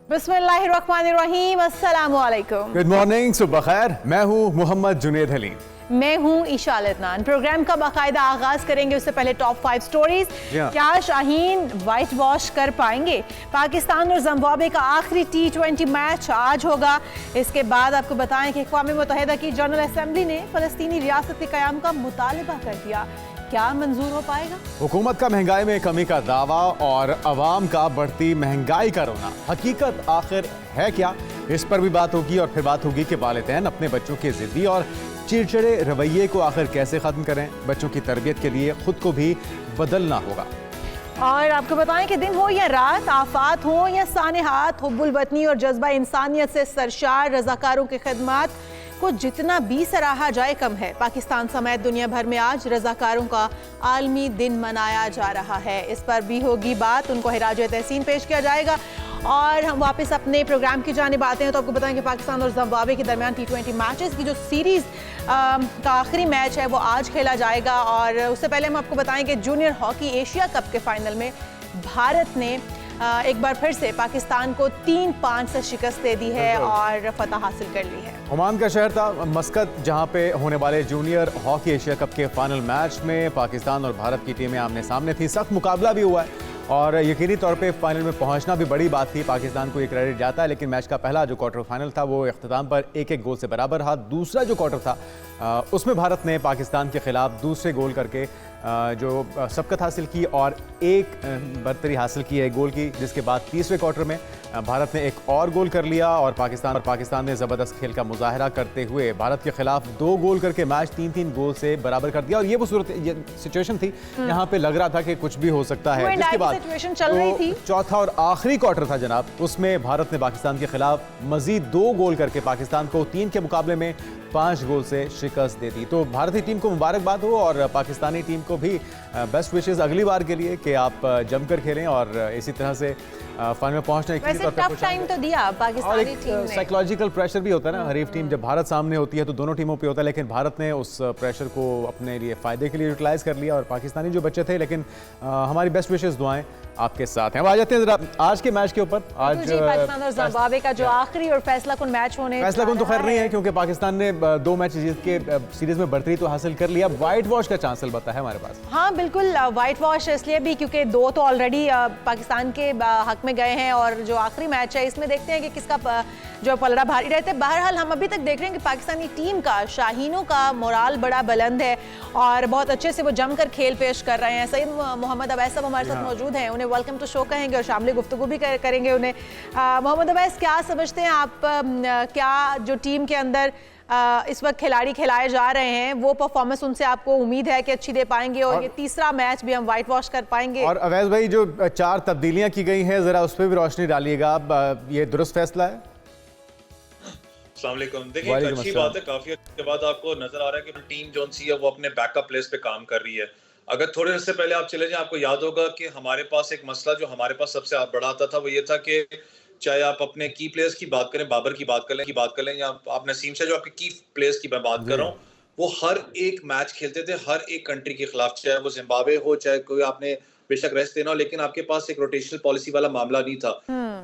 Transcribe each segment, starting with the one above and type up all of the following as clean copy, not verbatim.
बिस्मिल्लाहिर्रहमानिर्रहीम, अस्सलाम वालेकुम। गुड मॉर्निंग, सुबह खैर। मैं हूँ मोहम्मद जुनेद अली। मैं हूँ ईशा अदनान। प्रोग्राम का बाकायदा आगाज करेंगे, उससे पहले टॉप 5 स्टोरीज। क्या शाहीन व्हाइट वॉश कर पाएंगे? पाकिस्तान और जिम्बाब्वे का आखिरी T20 मैच आज होगा। इसके बाद आपको बताएं कि अक़वाम मुत्तहिदा की जनरल असेंबली ने फलस्तीनी रियासत के क़याम का मुतालबा कर दिया। क्या मंजूर हो पाएगा? हुकूमत का महंगाई में कमी का दावा और अवाम का बढ़ती महंगाई का रोना, हकीकत आखिर है क्या? इस पर भी बात होगी। और फिर बात होगी कि वालिदैन अपने बच्चों के जिद्दी और चिड़चिड़े रवैये को आखिर कैसे ख़त्म करें। बच्चों की तरबियत के लिए खुद को भी बदलना होगा। और आपको बताएं कि दिन हो या रात, आफात हो या सानहात, हुब्बुल वतनी और जज्बा इंसानियत से सरशार रज़ाकारों की खिदमत को जितना भी सराहा जाए कम है। पाकिस्तान समेत दुनिया भर में आज रज़ाकारों का आलमी दिन मनाया जा रहा है। इस पर भी होगी बात, उनको खिराज तहसीन पेश किया जाएगा। और हम वापस अपने प्रोग्राम की जानिब आते हैं तो आपको बताएं कि पाकिस्तान और जिम्बाब्वे के दरमियान T20 मैचेस की जो सीरीज़ का आखिरी मैच है वो आज खेला जाएगा। और उससे पहले हम आपको बताएं कि जूनियर हॉकी एशिया कप के फाइनल में भारत ने एक बार फिर से पाकिस्तान को 3-5 से शिकस्त दे दी है और फतह हासिल कर ली है। ओमान का शहर था मस्कत, जहां पे होने वाले जूनियर हॉकी एशिया कप के फाइनल मैच में पाकिस्तान और भारत की टीमें आमने सामने थी। सख्त मुकाबला भी हुआ है और यकीनी तौर पे फाइनल में पहुंचना भी बड़ी बात थी। पाकिस्तान को ये क्रेडिट जाता है, लेकिन मैच का पहला जो क्वार्टर फाइनल था वो इख्तिताम पर 1-1 गोल से बराबर रहा। दूसरा जो क्वार्टर था उसमें भारत ने पाकिस्तान के खिलाफ दूसरे गोल करके जो सबकत हासिल की और एक बरतरी हासिल की है गोल की, जिसके बाद तीसरे क्वार्टर में भारत ने एक और गोल कर लिया और पाकिस्तान ने ज़बरदस्त खेल का मुजाहरा करते हुए भारत के खिलाफ 2 गोल करके मैच 3-3 गोल से बराबर कर दिया। और ये वो सिचुएशन थी जहां पे लग रहा था कि कुछ भी हो सकता है। जिसके बाद चल रही थी। चौथा और आखिरी क्वार्टर था जनाब, उसमें भारत ने पाकिस्तान के खिलाफ मजीद 2 गोल करके पाकिस्तान को 3 के मुकाबले में 5 गोल से शिकस्त दे दी। तो भारतीय टीम को मुबारकबाद हो और पाकिस्तानी टीम को भी बेस्ट विशेस अगली बार के लिए कि आप जमकर खेलें और इसी तरह से फाइनल में पहुंचने की टफ टाइम तो दिया पाकिस्तानी टीम ने। साइकोलॉजिकल प्रेशर भी होता है ना, हरीफ टीम जब भारत सामने होती है तो दोनों टीमों पे होता है, लेकिन भारत ने उस प्रेशर को अपने लिए फ़ायदे के लिए यूटिलाइज कर लिया और पाकिस्तानी जो बच्चे थे, लेकिन हमारी बेस्ट विशेस दुआएं आपके साथ हैं। अब आ जाते हैं जरा आज के मैच के ऊपर। आज पाकिस्तान और जिम्बाब्वे का जो आखिरी और फैसलाकुन मैच होने फैसलाकुन तो खैर नहीं है, क्योंकि पाकिस्तान ने 2 मैच जीत के सीरीज में बढ़तरी तो हासिल कर लिया। व्हाइट वॉश का चांस अलबत्ता है हमारे पास। हाँ बिल्कुल, व्हाइट वॉश इसलिए भी क्योंकि 2 तो ऑलरेडी पाकिस्तान के हक में गए हैं और जो आखिरी मैच है इसमें देखते हैं कि किसका जो पलड़ा भारी रहता है। बहरहाल हम अभी तक देख रहे हैं कि पाकिस्तानी टीम का, शाहीनों का मोराल बड़ा बुलंद है और बहुत अच्छे से वो जमकर खेल पेश कर रहे हैं। सईद मोहम्मद अवैस साहब हमारे साथ मौजूद हैं, उन्हें वेलकम टू शो कहेंगे और शामिल गुफ्तगू भी करेंगे उन्हें। मोहम्मद अवैस, क्या समझते हैं आप, क्या जो टीम के अंदर इस वक्त खिलाड़ी खिलाए जा रहे हैं वो परफॉर्मेंस उनसे आपको उम्मीद है कि अच्छी दे पाएंगे और ये तीसरा मैच भी हम व्हाइट वॉश कर पाएंगे? और अवैस भाई, जो 4 तब्दीलियां की गई हैं जरा उस पर भी रोशनी डालिएगा। ये दुरुस्त फैसला है? देखिए, अच्छी बात है। काफी अच्छी बात आपको नजर आ रहा है कि टीम जो सी है वो अपने बैकअप प्लेस पे काम कर रही है। अगर थोड़े से पहले आप चले जाएं, आपको याद होगा कि हमारे पास एक मसला जो हमारे पास सबसे बड़ा आता था वो ये था कि चाहे आप अपने की प्लेयर्स की बात करें, बाबर की बात करें या आप नसीम शाह, जो आपके की प्लेयर्स की मैं बात कर रहा हूँ, वो हर एक मैच खेलते थे हर एक कंट्री के खिलाफ, चाहे वो जिम्बाब्वे हो चाहे कोई आपने बेशक रेस्ट देना हो, लेकिन आपके पास एक रोटेशनल पॉलिसी वाला मामला नहीं था।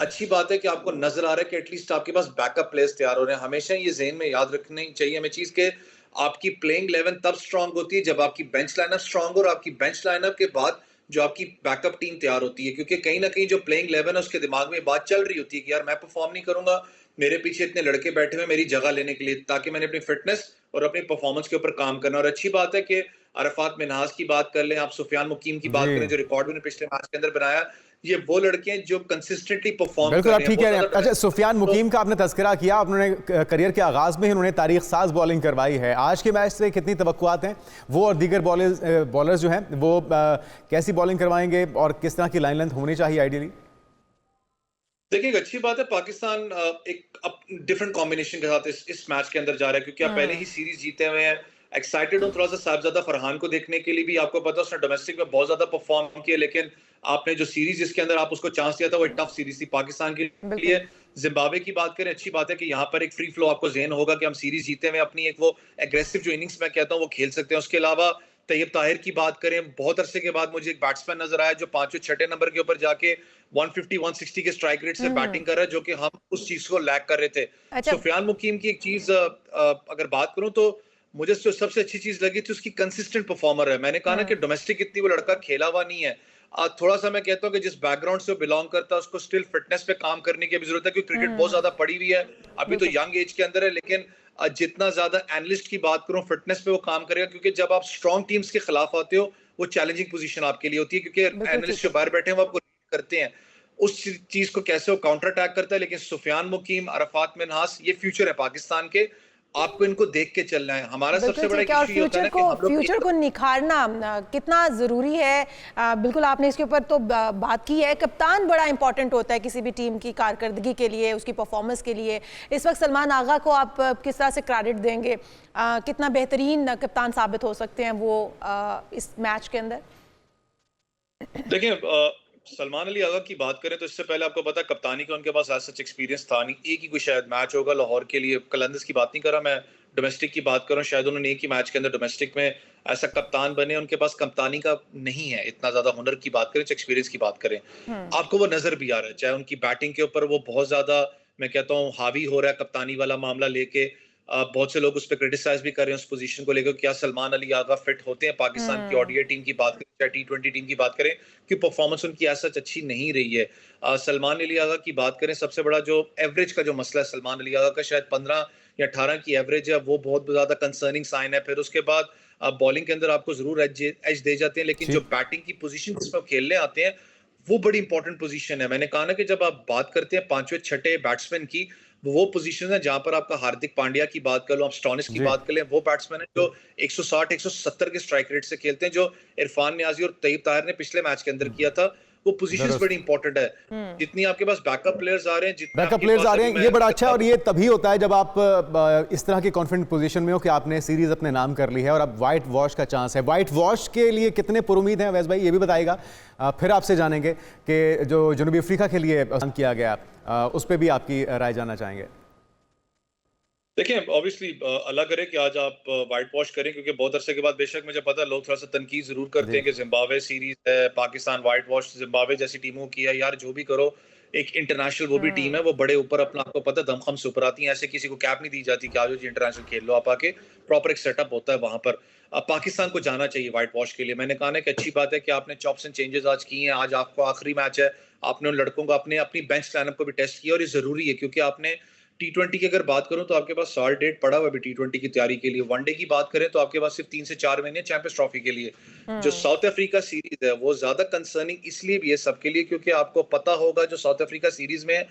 अच्छी बात है कि आपको नजर आ रहा है कि एटलीस्ट आपके पास बैकअप प्लेयर्स तैयार हो रहे हैं। हमेशा ये ज़हन में याद रखनी चाहिए हमें चीज के आपकी प्लेइंग 11 तब स्ट्रांग होती है जब आपकी बेंच लाइनअप स्ट्रांग हो और आपकी बेंच लाइनअप के बाद जो आपकी बैकअप टीम तैयार होती है। क्योंकि कहीं ना कहीं जो प्लेइंग 11 है उसके दिमाग में बात चल रही होती है कि यार मैं परफॉर्म नहीं करूंगा, मेरे पीछे इतने लड़के बैठे हुए मेरी जगह लेने के लिए, ताकि मैंने अपनी फिटनेस और अपनी परफॉर्मेंस के ऊपर काम करना। और अच्छी बात है कि अरफात मिन्हाज की बात कर लें, आप सुफियान मुकीम की बात करें, जो रिकॉर्ड उन्होंने पिछले मैच के अंदर बनाया, ये वो लड़के हैं जो कंसिस्टेंटली परफॉर्म कर रहे हैं। ठीक है। अच्छा, सुफियान मुकीम का आपने तज़किरा किया, उन्होंने करियर के आगाज में ही उन्होंने तारीख साज बॉलिंग करवाई है। आज के मैच से कितनी तवक्कुआत हैं वो और दीगर बॉलर्स जो हैं वो कैसी बॉलिंग करवाएंगे और किस तरह की लाइन लेंथ होनी चाहिए आइडियली? देखिए, अच्छी बात है, पाकिस्तान एक डिफरेंट कॉम्बिनेशन के साथ इस मैच के अंदर जा रहा है, क्योंकि आप पहले ही सीरीज जीते हुए हैं। एक्साइटेड हूं थोड़ा सा साहिबजादा फरहान को देखने के लिए भी। आपको पता है उसने डोमेस्टिक में बहुत ज्यादा परफॉर्म किया, लेकिन आपने जो सीरीज जिसके अंदर आप उसको चांस दिया था वो एक टफ सीरीज थी पाकिस्तान के लिए। जिम्बाब्वे की बात करें, अच्छी बात है कि यहाँ पर एक फ्री फ्लो आपको ज़हन होगा कि हम सीरीज जीते हुए अपनी एक वो एग्रेसिव जो इनिंग्स मैं कहता हूँ वो खेल सकते हैं। उसके अलावा तैयब ताहिर की बात करें, बहुत अरसे के बाद मुझे एक बैट्समैन नजर आया जो 5वें 6ठे नंबर के ऊपर जाके 150 160 के स्ट्राइक रेट से बैटिंग कर रहा है, जो कि हम उस चीज को लैक कर रहे थे। अच्छा। सुफियान मुकीम की एक चीज अगर बात करूं तो मुझे जो सबसे अच्छी चीज लगी थी उसकी कंसिस्टेंट परफॉर्मर है। मैंने कहा ना कि डोमेस्टिक इतनी वो लड़का खेला हुआ नहीं है। थोड़ा सा मैं कहता हूँ कि जिस बैकग्राउंड से वो बिलोंग करता है उसको स्टिल फिटनेस पे काम करने की भी जरूरत है, क्योंकि क्रिकेट बहुत ज्यादा पड़ी हुई है, अभी तो यंग एज के अंदर है, लेकिन जितना ज्यादा एनालिस्ट की बात करूं फिटनेस पे वो काम करेगा, क्योंकि जब आप स्ट्रॉन्ग टीम्स के खिलाफ आते हो वो चैलेंजिंग पोजीशन आपके लिए होती है, क्योंकि बिल्कुल ठीक एनालिस्ट है। जो बाहर बैठे हैं वो आपको लीड करते हैं। उस चीज को कैसे वो काउंटर अटैक करता है, लेकिन सुफियान मुकीम, अरफात मिन्हास, ये फ्यूचर है पाकिस्तान के। आपको इनको देख के चलना है। हमारा बिल्कुल सबसे बड़ा ठीक है। और इशू ये होता है ना कि हम लोग फ्यूचर को निखारना कितना ज़रूरी है, बिल्कुल आपने इसके ऊपर तो बात की है। कप्तान बड़ा इंपॉर्टेंट होता है किसी भी टीम की कारकर्दगी के लिए, उसकी परफॉर्मेंस के लिए। इस वक्त सलमान आगा को आप किस तरह से क्रेडिट देंगे, कितना बेहतरीन कप्तान साबित हो सकते हैं वो इस मैच के अंदर? देखिए, सलमान अली आगा की बात करें तो इससे पहले आपको पता है कप्तानी का उनके पास ऐसा एक्सपीरियंस था नहीं। एक ही कोई शायद मैच होगा लाहौर के लिए, कलंदर्स की बात नहीं कर रहा मैं, डोमेस्टिक की बात करूं, शायद उन्होंने एक ही मैच के अंदर डोमेस्टिक में ऐसा कप्तान बने। उनके पास कप्तानी का नहीं है इतना ज्यादा हुनर की बात करें, एक्सपीरियंस की बात करें, आपको वो नजर भी आ रहा है। चाहे उनकी बैटिंग के ऊपर वो बहुत ज्यादा, मैं कहता हूँ, हावी हो रहा है कप्तानी वाला मामला लेके। बहुत से लोग उस पर क्रिटिसाइज भी कर रहे हैं उस पोजीशन को लेकर, क्या सलमान अली आगा फिट होते हैं पाकिस्तान की ओडीआई टीम की बात करें, चाहे टी20 टीम की बात करें, कि परफॉर्मेंस उनकी ऐसा अच्छी नहीं रही है। सलमान अली आगा की बात करें, सबसे बड़ा जो एवरेज का जो मसला है सलमान अली आगा का, शायद 15 या 18 की एवरेज है, वो बहुत ज्यादा कंसर्निंग साइन है। फिर उसके बाद बॉलिंग के अंदर आपको जरूर एज दे जाते हैं, लेकिन जो बैटिंग की पोजीशन जिसमें खेलने आते हैं वो बड़ी इंपॉर्टेंट पोजीशन है। मैंने कहा ना कि जब आप बात करते हैं 5वें 6ठे बैट्समैन की, वो पोजीशन है जहां पर आपका हार्दिक पांड्या की बात कर लो, आप स्टोनिस की बात कर लें, वो बैट्समैन है जो 160 170 के स्ट्राइक रेट से खेलते हैं, जो इरफान नियाजी और तैयब ताहिर ने पिछले मैच के अंदर किया था। वो पोजीशंस बड़ी इंपॉर्टेंट है। जितनी आपके पास बैकअप प्लेयर्स आ रहे हैं, जितने बैकअप प्लेयर्स आ रहे हैं, ये बड़ा अच्छा है। और ये तभी होता है जब आप इस तरह की कॉन्फिडेंट पोजीशन में हो कि आपने सीरीज अपने नाम कर ली है और अब व्हाइट वॉश का चांस है। व्हाइट वॉश के लिए कितने पुरुमीद हैं अवैस भाई, ये भी बताएगा। फिर आपसे जानेंगे कि जो जनूबी अफ्रीका के लिए किया गया उस पर भी आपकी राय जानना चाहेंगे। देखिए, ऑब्वियसली अल्लाह करे कि आज आप वाइट वॉश करें, क्योंकि बहुत अरसे के बाद, बेशक मुझे पता है लोग थोड़ा सा तनकीद जरूर करते हैं कि जिम्बाब्वे सीरीज है, पाकिस्तान वाइट वॉश जिम्बाब्वे जैसी टीमों की है। यार जो भी करो, एक इंटरनेशनल वो भी टीम है, वो बड़े ऊपर अपना, आपको पता है, दमखम से ऊपर आती है। ऐसे किसी को कैप नहीं दी जाती कि आज जी इंटरनेशनल खेल लो, आप आके प्रॉपर एक सेटअप होता है वहां पर। अब पाकिस्तान को जाना चाहिए वाइट वॉश के लिए। मैंने कहा ना कि अच्छी बात है कि आपने चॉप्स एंड चेंजेस आज किए हैं। आज आपको आखिरी मैच है, आपने उन लड़कों को अपनी बेंच लाइनअप को भी टेस्ट किया, और ये जरूरी है क्योंकि आपने टी20 की अगर बात करूं तो आपके पास साल डेट पड़ा हुआ है टी20 की तैयारी के लिए। वनडे की बात करें तो आपके पास सिर्फ 3 से 4 महीने चैंपियंस ट्रॉफी के लिए। जो साउथ अफ्रीका सीरीज है वो ज्यादा कंसर्निंग इसलिए भी है सबके लिए, क्योंकि आपको पता होगा जो साउथ अफ्रीका सीरीज में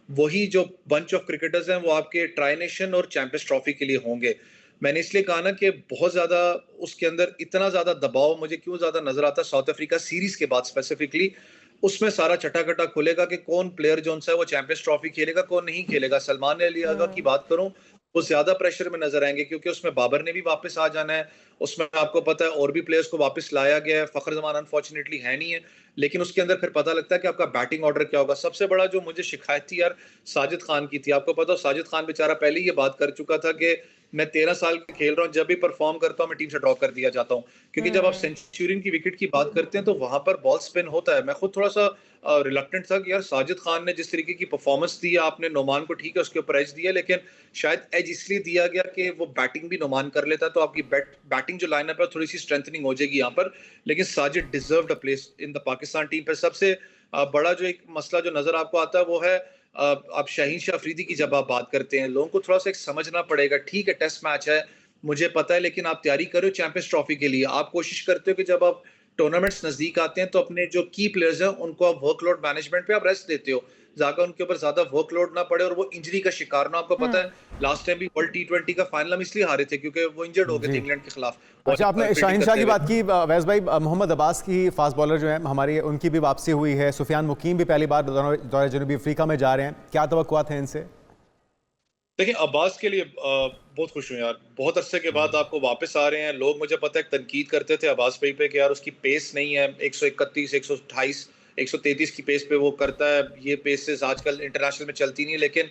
वही जो बंच ऑफ क्रिकेटर्स हैं वो आपके ट्राई नेशन और चैंपियंस ट्रॉफी के लिए होंगे। मैंने इसलिए कहा ना कि बहुत ज्यादा उसके अंदर इतना ज्यादा दबाव मुझे क्यों ज्यादा नजर आता है साउथ अफ्रीका सीरीज के बाद स्पेसिफिकली। उसमें सारा चटाकटा खुलेगा कि कौन प्लेयर जो है वो चैंपियंस ट्रॉफी खेलेगा, कौन नहीं खेलेगा। सलमान अली आगा की बात करूं, वो ज्यादा प्रेशर में नजर आएंगे, क्योंकि उसमें बाबर ने भी वापस आ जाना है। उसमें आपको पता है और भी प्लेयर्स को वापस लाया गया है। फखर जमान अनफॉर्चुनेटली है नहीं है, लेकिन उसके अंदर फिर पता लगता है कि आपका बैटिंग ऑर्डर क्या होगा। सबसे बड़ा जो मुझे शिकायत थी यार साजिद खान की थी। आपको पता हो साजिद खान बेचारा पहले ही ये बात कर चुका था कि मैं 13 साल खेल रहा हूँ, जब भी परफॉर्म करता हूँ मैं टीम से ड्रॉप कर दिया जाता हूँ। क्योंकि जब आप सेंचुरियन की विकेट की बात करते हैं तो वहां पर बॉल स्पिन होता है। मैं खुद थोड़ा सा रिलक्टेंट था कि यार साजिद खान ने जिस तरीके की परफॉर्मेंस दी, आपने नोमान को ठीक है उसके ऊपर एज दिया, लेकिन शायद एज इसलिए दिया गया कि वो बैटिंग भी नोमान कर लेता, तो आपकी बैटिंग जो लाइनअप है थोड़ी सी स्ट्रेंथनिंग हो जाएगी यहाँ पर। लेकिन Sajid deserved a place in the Pakistan team पर। सबसे बड़ा जो एक मसला जो नजर आपको आता है वो है आप शाहीन शाह अफरीदी की जब आप बात करते हैं, लोगों को थोड़ा सा एक समझना पड़ेगा। ठीक है टेस्ट मैच है, मुझे पता है, लेकिन आप तैयारी करो चैंपियंस ट्रॉफी के लिए। आप कोशिश करते हो कि जब आप टूर्नामेंट्स नजदीक आते हैं तो अपने जो की प्लेयर्स हैं उनको आप वर्कलोड मैनेजमेंट पे आप रेस्ट देते हो, जाकर उनके ऊपर ज्यादा वर्कलोड ना पड़े और वो इंजरी का शिकार ना। आपको पता है लास्ट टाइम भी वर्ल्ड टी20 का फाइनल हम इसलिए हारे थे क्योंकि वो इंजर्ड हो गए थे इंग्लैंड के खिलाफ। अच्छा, आपने शाहीन शाह की बात की वैस भाई, मोहम्मद अब्बास की फास्ट बॉलर जो है हमारी, उनकी भी वापसी हुई है। सुफियान मुकीम भी पहली बार दौरे जनूबी अफ्रीका में जा रहे हैं, क्या तवक्कुआत हैं इनसे? देखिए, अब्बास के लिए बहुत खुश हूँ यार, बहुत अरसे के बाद आपको वापस आ रहे हैं। लोग मुझे पता है तनकीद करते थे अब्बास भाई पे कि यार उसकी पेस नहीं है, 131 128 133 की पेस पे वो करता है। ये पेसेस आजकल इंटरनेशनल में चलती नहीं है, लेकिन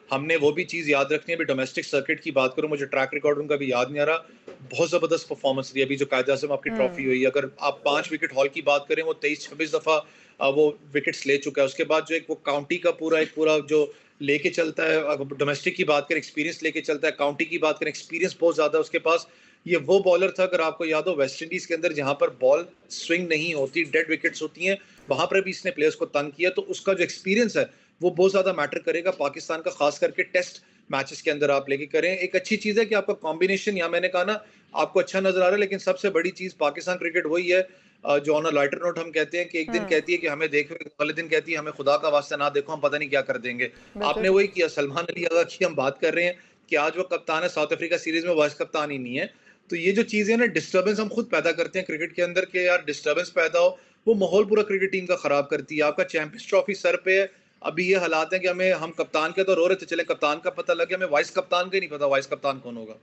हमने वो भी चीज़ याद रखनी है। भी डोमेस्टिक सर्किट की बात करूं, मुझे ट्रैक रिकॉर्ड उनका भी याद नहीं आ रहा, बहुत जबरदस्त परफॉर्मेंस रही। अभी जो कायदे आज़म आपकी ट्रॉफी हुई, अगर आप 5 विकेट हॉल की बात करें, वो 23-26 दफा वो विकेट्स ले चुका है। उसके बाद जो एक वो काउंटी का पूरा जो लेके चलता है, अगर डोमेस्टिक की बात करें एक्सपीरियंस लेके चलता है, काउंटी की बात करें एक्सपीरियंस बहुत ज्यादा है उसके पास। ये वो बॉलर था, अगर आपको याद हो, वेस्ट इंडीज के अंदर जहां पर बॉल स्विंग नहीं होती, डेड विकेट्स होती हैं, वहां पर भी इसने प्लेयर्स को तंग किया। तो उसका जो एक्सपीरियंस है वो बहुत ज्यादा मैटर करेगा पाकिस्तान का, खास करके टेस्ट मैचेस के अंदर आप लेके करें। एक अच्छी चीज है कि आपका कॉम्बिनेशन, यहाँ मैंने कहा ना, आपको अच्छा नजर आ रहा है, लेकिन सबसे बड़ी चीज पाकिस्तान क्रिकेट वही है जो ऑन अ लाइटर नोट हम कहते हैं कि एक दिन कहती है कि हमें देखो, अगले दिन कहती है हमें खुदा का वास्ता ना देखो, हम पता नहीं क्या कर देंगे। आपने वही किया। सलमान अली अगा की हम बात कर रहे हैं कि आज वो कप्तान है, साउथ अफ्रीका सीरीज में वाइस कप्तान ही नहीं है। तो ये जो चीजें ना, डिस्टर्बेंस हम खुद पैदा करते हैं क्रिकेट के अंदर के, यार डिस्टर्बेंस पैदा हो, वो माहौल पूरा क्रिकेट टीम का खराब करती है। आपका चैंपियंस ट्रॉफी सर पे है, अभी ये हालात है कि हम कप्तान के तो रो रहे थे, चले कप्तान का पता लग गया, हमें वाइस कप्तान का ही नहीं पता वाइस कप्तान कौन होगा।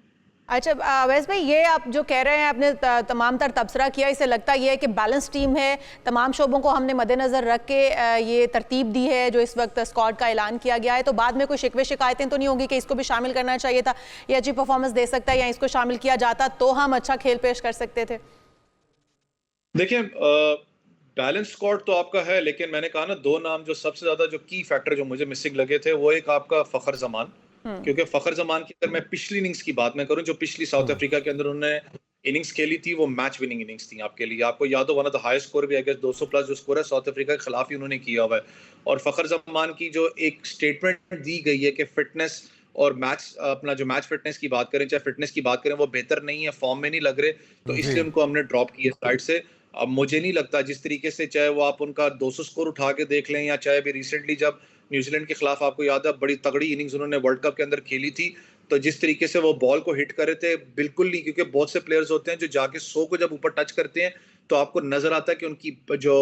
अच्छा अवैस भाई, ये आप जो कह रहे हैं, आपने तमाम तर तबसरा किया, इससे लगता ये है कि बैलेंस टीम है, तमाम शोबों को हमने मद्देनजर रख के ये तरतीब दी है जो इस वक्त स्क्वाड का ऐलान किया गया है। तो बाद में कोई शिकवे शिकायतें तो नहीं होंगी कि इसको भी शामिल करना चाहिए था, ये अच्छी परफॉर्मेंस दे सकता है, या इसको शामिल किया जाता तो हम अच्छा खेल पेश कर सकते थे? देखिए, बैलेंस स्क्वाड तो आपका है, लेकिन मैंने कहा ना, दो नाम जो सबसे ज्यादा जो की फैक्टर जो मुझे मिसिंग लगे थे, वो एक आपका फखर जमान, क्योंकि फखर जमान की, अगर मैं पिछली इनिंग्स की बात मैं करूं, जो पिछली साउथ अफ्रीका के अंदर उन्होंने इनिंग्स खेली थी, वो मैच विनिंग इनिंग्स थी आपके लिए। आपको याद हो, one of the highest score भी, आई गेस 200 प्लस जो स्कोर है साउथ अफ्रीका के खिलाफ ही उन्होंने किया हुआ है। और फखर जमान की जो एक स्टेटमेंट दी गई है कि फिटनेस और मैच, अपना जो मैच फिटनेस की बात करें, चाहे फिटनेस की बात करें, वो बेहतर नहीं है, फॉर्म में नहीं लग रहे, तो इसलिए उनको हमने ड्रॉप किया साइड से। अब मुझे नहीं लगता, जिस तरीके से चाहे वो आप उनका 200 स्कोर उठा के देख लें, या चाहे अभी रिसेंटली जब न्यूजीलैंड के खिलाफ, आपको याद है, बड़ी तगड़ी इनिंग्स उन्होंने वर्ल्ड कप के अंदर खेली थी, तो जिस तरीके से वो बॉल को हिट कर रहे थे, बिल्कुल नहीं, क्योंकि बहुत से प्लेयर्स होते हैं जो जाके 100 को जब ऊपर टच करते हैं, तो आपको नजर आता है कि उनकी जो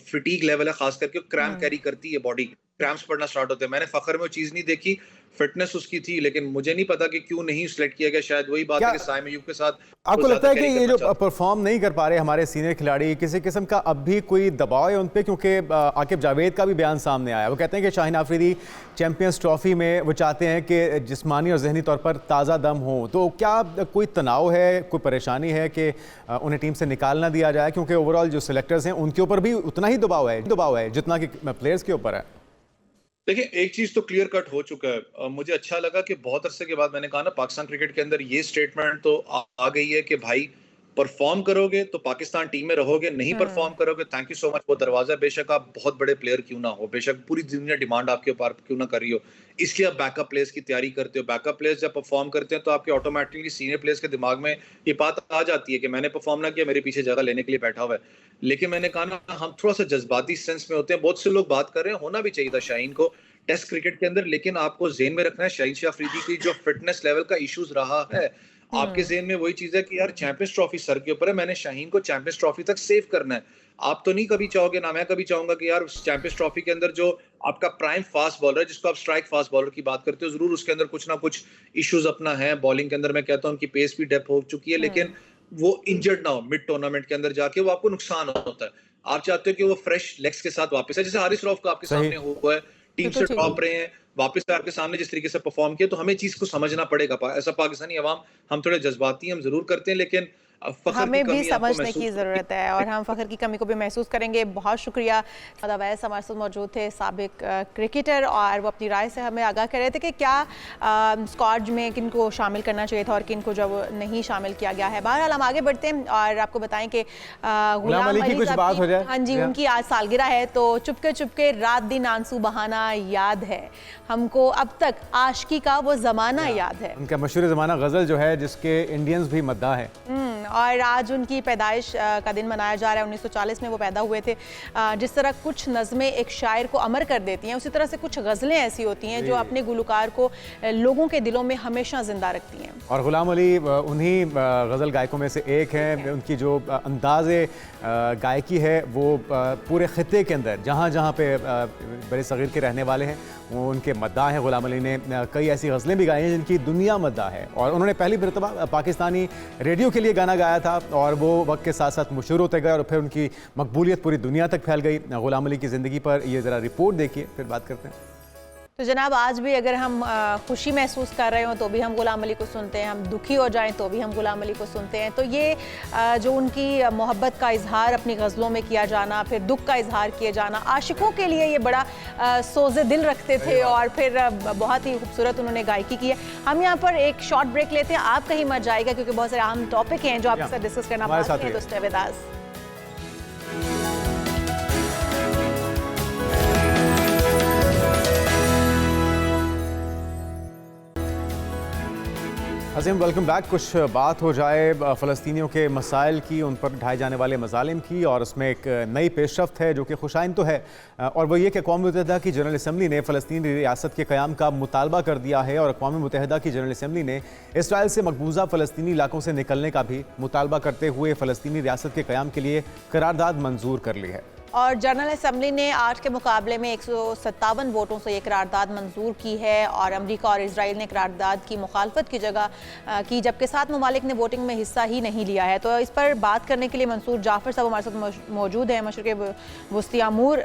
फिटीग लेवल है, खास करके क्रैम्प कैरी करती है बॉडी, क्रैम्प्स पड़ना स्टार्ट होते हैं। मैंने फखर में वो चीज नहीं देखी, फिटनेस उसकी थी, लेकिन मुझे नहीं पता कि क्यों नहीं सिलेक्ट किया गया। शायद वही बात है कि साइम अयूब के साथ आपको लगता है कि ये जो परफॉर्म नहीं कर पा रहे हमारे सीनियर खिलाड़ी, किसी किस्म का अब भी कोई दबाव है उन पे? क्योंकि आकिब जावेद का भी बयान सामने आया, वो कहते हैं कि शाहीन आफरीदी चैंपियंस ट्रॉफी में वो चाहते हैं कि जिस्मानी और जहनी तौर पर ताज़ा दम हो। तो क्या कोई तनाव है, कोई परेशानी है कि उन्हें टीम से निकाल ना दिया जाए? क्योंकि ओवरऑल जो सिलेक्टर्स हैं उनके ऊपर भी उतना ही दबाव है जितना कि प्लेयर्स के ऊपर है। देखिए, एक चीज तो क्लियर कट हो चुका है। मुझे अच्छा लगा कि बहुत अरसे के बाद, मैंने कहा ना, पाकिस्तान क्रिकेट के अंदर ये स्टेटमेंट तो आ गई है कि भाई परफॉर्म करोगे तो पाकिस्तान टीम में रहोगे, नहीं परफॉर्म करोगे, थैंक यू सो मच, वो दरवाजा, बेशक आप बहुत बड़े प्लेयर क्यों ना हो, बेशक पूरी दुनिया डिमांड आपके ऊपर क्यों ना कर रही हो, इसलिए आप बैकअप प्लेयर्स की तैयारी करते हो। बैकअप प्लेयर्स जब परफॉर्म करते हैं तो आपके ऑटोमेटिकली सीनियर प्लेयर्स के दिमाग में ये बात आ जाती है कि मैंने परफॉर्म ना किया, मेरे पीछे जगह लेने के लिए बैठा हुआ है। लेकिन मैंने कहा ना, हम थोड़ा सा जज्बाती सेंस में होते हैं, बहुत से लोग बात कर रहे हैं, होना भी चाहिए था शाहीन को टेस्ट क्रिकेट के अंदर, लेकिन आपको जेन में रखना है शाहीन शाह अफरीदी की जो फिटनेस लेवल का इश्यूज रहा है, आपके जेन में वही चीज है कि यार चैंपियंस ट्रॉफी सर के ऊपर है, मैंने शाहीन को चैंपियंस ट्रॉफी तक सेव करना है। आप तो नहीं कभी चाहोगे, ना मैं कभी चाहूंगा कि यार चैंपियंस ट्रॉफी के अंदर जो आपका प्राइम फास्ट बॉलर है, जिसको आप स्ट्राइक फास्ट बॉलर की बात करते हो, जरूर उसके अंदर कुछ ना कुछ इश्यूज अपना है। बॉलिंग के अंदर मैं कहता हूँ उनकी पेस भी डेप्थ हो चुकी है, लेकिन वो इंजर्ड ना हो मिड टूर्नामेंट के अंदर जाके, वो आपको नुकसान होता है। आप चाहते हो कि वो फ्रेश लेग्स के साथ वापस है, जैसे हारिस रऊफ का आपके सामने हुआ है, टीम से टॉप रहे हैं, वापस आपके सामने जिस तरीके से परफॉर्म किया, तो हमें चीज को समझना पड़ेगा। ऐसा पाकिस्तानी अवाम, हम थोड़े जज्बाती हम जरूर करते हैं, लेकिन हमें भी समझने की ज़रूरत है और हम फ़खर की कमी को भी महसूस करेंगे। बहुत शुक्रिया। अवैस हमारे साथ मौजूद थे, साबिक क्रिकेटर, और वो अपनी राय से हमें आगाह कर रहे थे कि क्या स्क्वाड में किन को शामिल करना चाहिए था और किन को जब नहीं शामिल किया गया है। बहरहाल हम आगे बढ़ते हैं और आपको बताएं कि गुलाम अली की कुछ बात हो जाए। हाँ जी, उनकी आज सालगिरह है, तो चुपके चुपके रात दिन आंसू बहाना याद है हमको, अब तक आशिकी का वो ज़माना याद है। उनका मशहूर ज़माना गज़ल जो है, जिसके इंडियंस भी मद्दा है, और आज उनकी पैदाइश का दिन मनाया जा रहा है। 1940 में वो पैदा हुए थे। जिस तरह कुछ नज़में एक शायर को अमर कर देती हैं, उसी तरह से कुछ गज़लें ऐसी होती हैं जो अपने गुलकार को लोगों के दिलों में हमेशा जिंदा रखती हैं। और गुलाम अली उन्हीं गज़ल गायकों में से एक हैं। उनकी जो अंदाज़े गायकी है वो पूरे ख़ित्ते के अंदर जहाँ जहाँ पे बड़े सग़ीर के रहने वाले हैं वो उनके मद्दा हैं। गुलाम अली ने कई ऐसी गज़लें भी गाई हैं जिनकी दुनिया मद्दा है, और उन्होंने पहली मरतबा पाकिस्तानी रेडियो के लिए गाना गाया था, और वो वक्त के साथ साथ मशहूर होते गए और फिर उनकी मकबूलियत पूरी दुनिया तक फैल गई। गुलाम अली की ज़िंदगी पर ये ज़रा रिपोर्ट देखिए, फिर बात करते हैं। तो जनाब, आज भी अगर हम खुशी महसूस कर रहे हो तो भी हम गुलाम अली को सुनते हैं, हम दुखी हो जाएं तो भी हम गुलाम अली को सुनते हैं। तो ये जो उनकी मोहब्बत का इजहार अपनी गज़लों में किया जाना, फिर दुख का इजहार किए जाना, आशिकों के लिए ये बड़ा सोज़े दिल रखते थे और फिर बहुत ही खूबसूरत उन्होंने गायकी की है। हम यहाँ पर एक शॉर्ट ब्रेक लेते हैं, आप कहीं मत जाएगा क्योंकि बहुत सारे अहम टॉपिक हैं जो आपके साथ डिस्कस करना बाकी है। तो stay with us. Azeem, welcome back. कुछ बात हो जाए फ़लस्तीनियों के मसाइल की, उन पर ढाए जाने वाले मज़ालिम की, और उसमें एक नई पेशरफ्त है जो कि खुशाइन तो है, और वो ये कि अक़वाम मुत्तहिदा की जनरल असम्बली ने फ़लस्तीनी रियासत के क़याम का मुतालबा कर दिया है, और अक़वाम मुत्तहिदा की जनरल असम्बली ने इसराइल से मकबूजा फ़लस्तीनी इलाकों से निकलने का भी मुतालबा करते हुए फ़लस्तीनी रियासत के क़याम के लिए करारदाद मंजूर कर ली है। और जनरल असम्बली ने 8 के मुकाबले में 157 वोटों से ये करारदाद मंजूर की है, और अमेरिका और इजराइल ने करारदाद की मुखालफत की जगह की, जबकि 7 ममालिक ने वोटिंग में हिस्सा ही नहीं लिया है। तो इस पर बात करने के लिए मंसूर जाफर साहब हमारे साथ मौजूद हैं, मशरक़ वस्ती अमूर।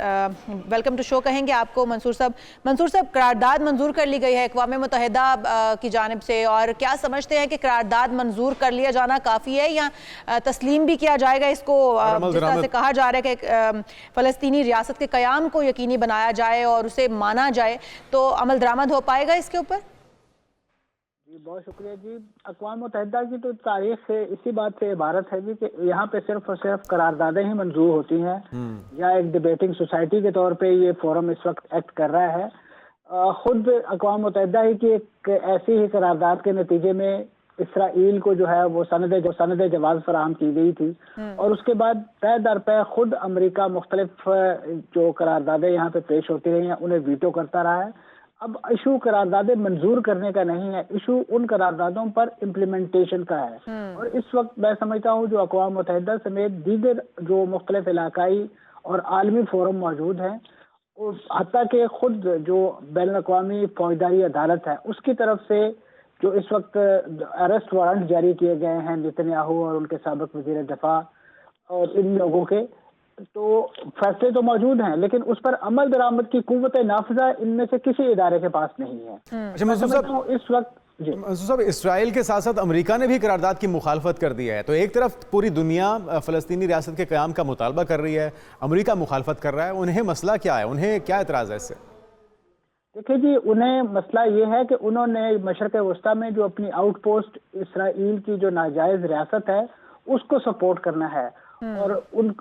वेलकम टू शो कहेंगे आपको मंसूर साहब। मंसूर साहब, करारदाद मंजूर कर ली गई है अक़वाम मुत्तहिदा की जानिब से, और क्या समझते हैं कि करारदाद मंजूर कर लिया जाना काफ़ी है या तस्लीम भी किया जाएगा इसको, जिस तरह से कहा जा रहा है कि फ़लस्तीनी रियासत के क़याम को यकीनी बनाया जाए और उसे माना जाए, तो अमल दरामद हो पाएगा इसके ऊपर? जी बहुत शुक्रिया जी। अक़वाम मुत्तहिदा की तो तारीख से इसी बात से इबारत है जी कि यहाँ पे सिर्फ और सिर्फ करारदादें ही मंजूर होती हैं, या एक डिबेटिंग सोसाइटी के तौर पे ये फोरम इस वक्त एक्ट कर रहा है। खुद अक़वाम मुत्तहिदा ही की एक ऐसी ही करारदाद के नतीजे में इसराइल को जो है वो सनद जवाज़ फराहम की गई थी, और उसके बाद तय दर पे खुद अमेरिका मुख्तलिफ जो करारदादें यहाँ पे पेश होती रही हैं उन्हें वीटो करता रहा है। अब इशू करारदादें मंजूर करने का नहीं है, इशू उन करारदादों पर इम्प्लीमेंटेशन का है। और इस वक्त मैं समझता हूँ जो अक़वाम मुत्तहिदा समेत दीगर जो मुख्तलिफ इलाकाई और आलमी फोरम मौजूद हैं, हत्ता के खुद जो बैन अक़वामी फौजदारी अदालत है उसकी तरफ से जो इस वक्त अरेस्ट वारंट जारी किए गए हैं नेतन्याहू और उनके साबिक वज़ीर दिफा और इन लोगों के, तो फैसले तो मौजूद हैं, लेकिन उस पर अमल दरामद की कुव्वत नाफिजा इनमें से किसी इदारे के पास नहीं है। अच्छा मंसूर साहब, इस वक्त जी मंसूर साहब, इसराइल के साथ साथ अमेरिका ने भी करारदाद की मुखालफत कर दी है। तो एक तरफ पूरी दुनिया फ़लस्तीनी रियासत के क़याम का मुतालबा कर रही है, अमेरिका मुखालफत कर रहा है, उन्हें मसला क्या है, उन्हें क्या एतराज़ है इससे? देखिए जी, उन्हें मसला ये है कि उन्होंने मशरक़ वस्ता में जो अपनी आउटपोस्ट इसराइल की जो नाजायज़ रियासत है उसको सपोर्ट करना है, और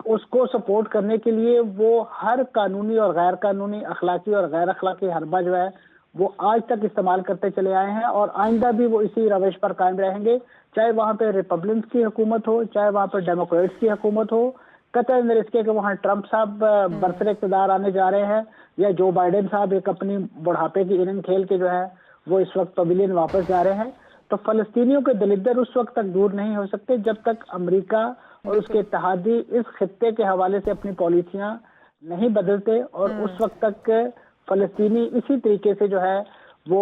उसको सपोर्ट करने के लिए वो हर कानूनी और गैर कानूनी, अखलाकी और गैर अखलाकी हरबा जो है वो आज तक इस्तेमाल करते चले आए हैं, और आइंदा भी वो इसी रवैश पर कायम रहेंगे, चाहे वहाँ पे रिपब्लिकन्स की हुकूमत हो, चाहे वहाँ पर डेमोक्रेट्स की हुकूमत हो। कतई न इसके कि वहाँ ट्रंप साहब बरसर इक़्तिदार आने जा रहे हैं, या जो बाइडेन साहब एक अपनी बुढ़ापे की इनिंग खेल के जो है वो इस वक्त पवेलियन वापस जा रहे हैं। तो फ़लस्तीनियों के दलिद्दर उस वक्त तक दूर नहीं हो सकते जब तक अमेरिका और उसके इत्तेहादी इस खित्ते के हवाले से अपनी पॉलिसियां नहीं बदलते, और उस वक्त तक फ़लस्तीनी इसी तरीके से जो है वो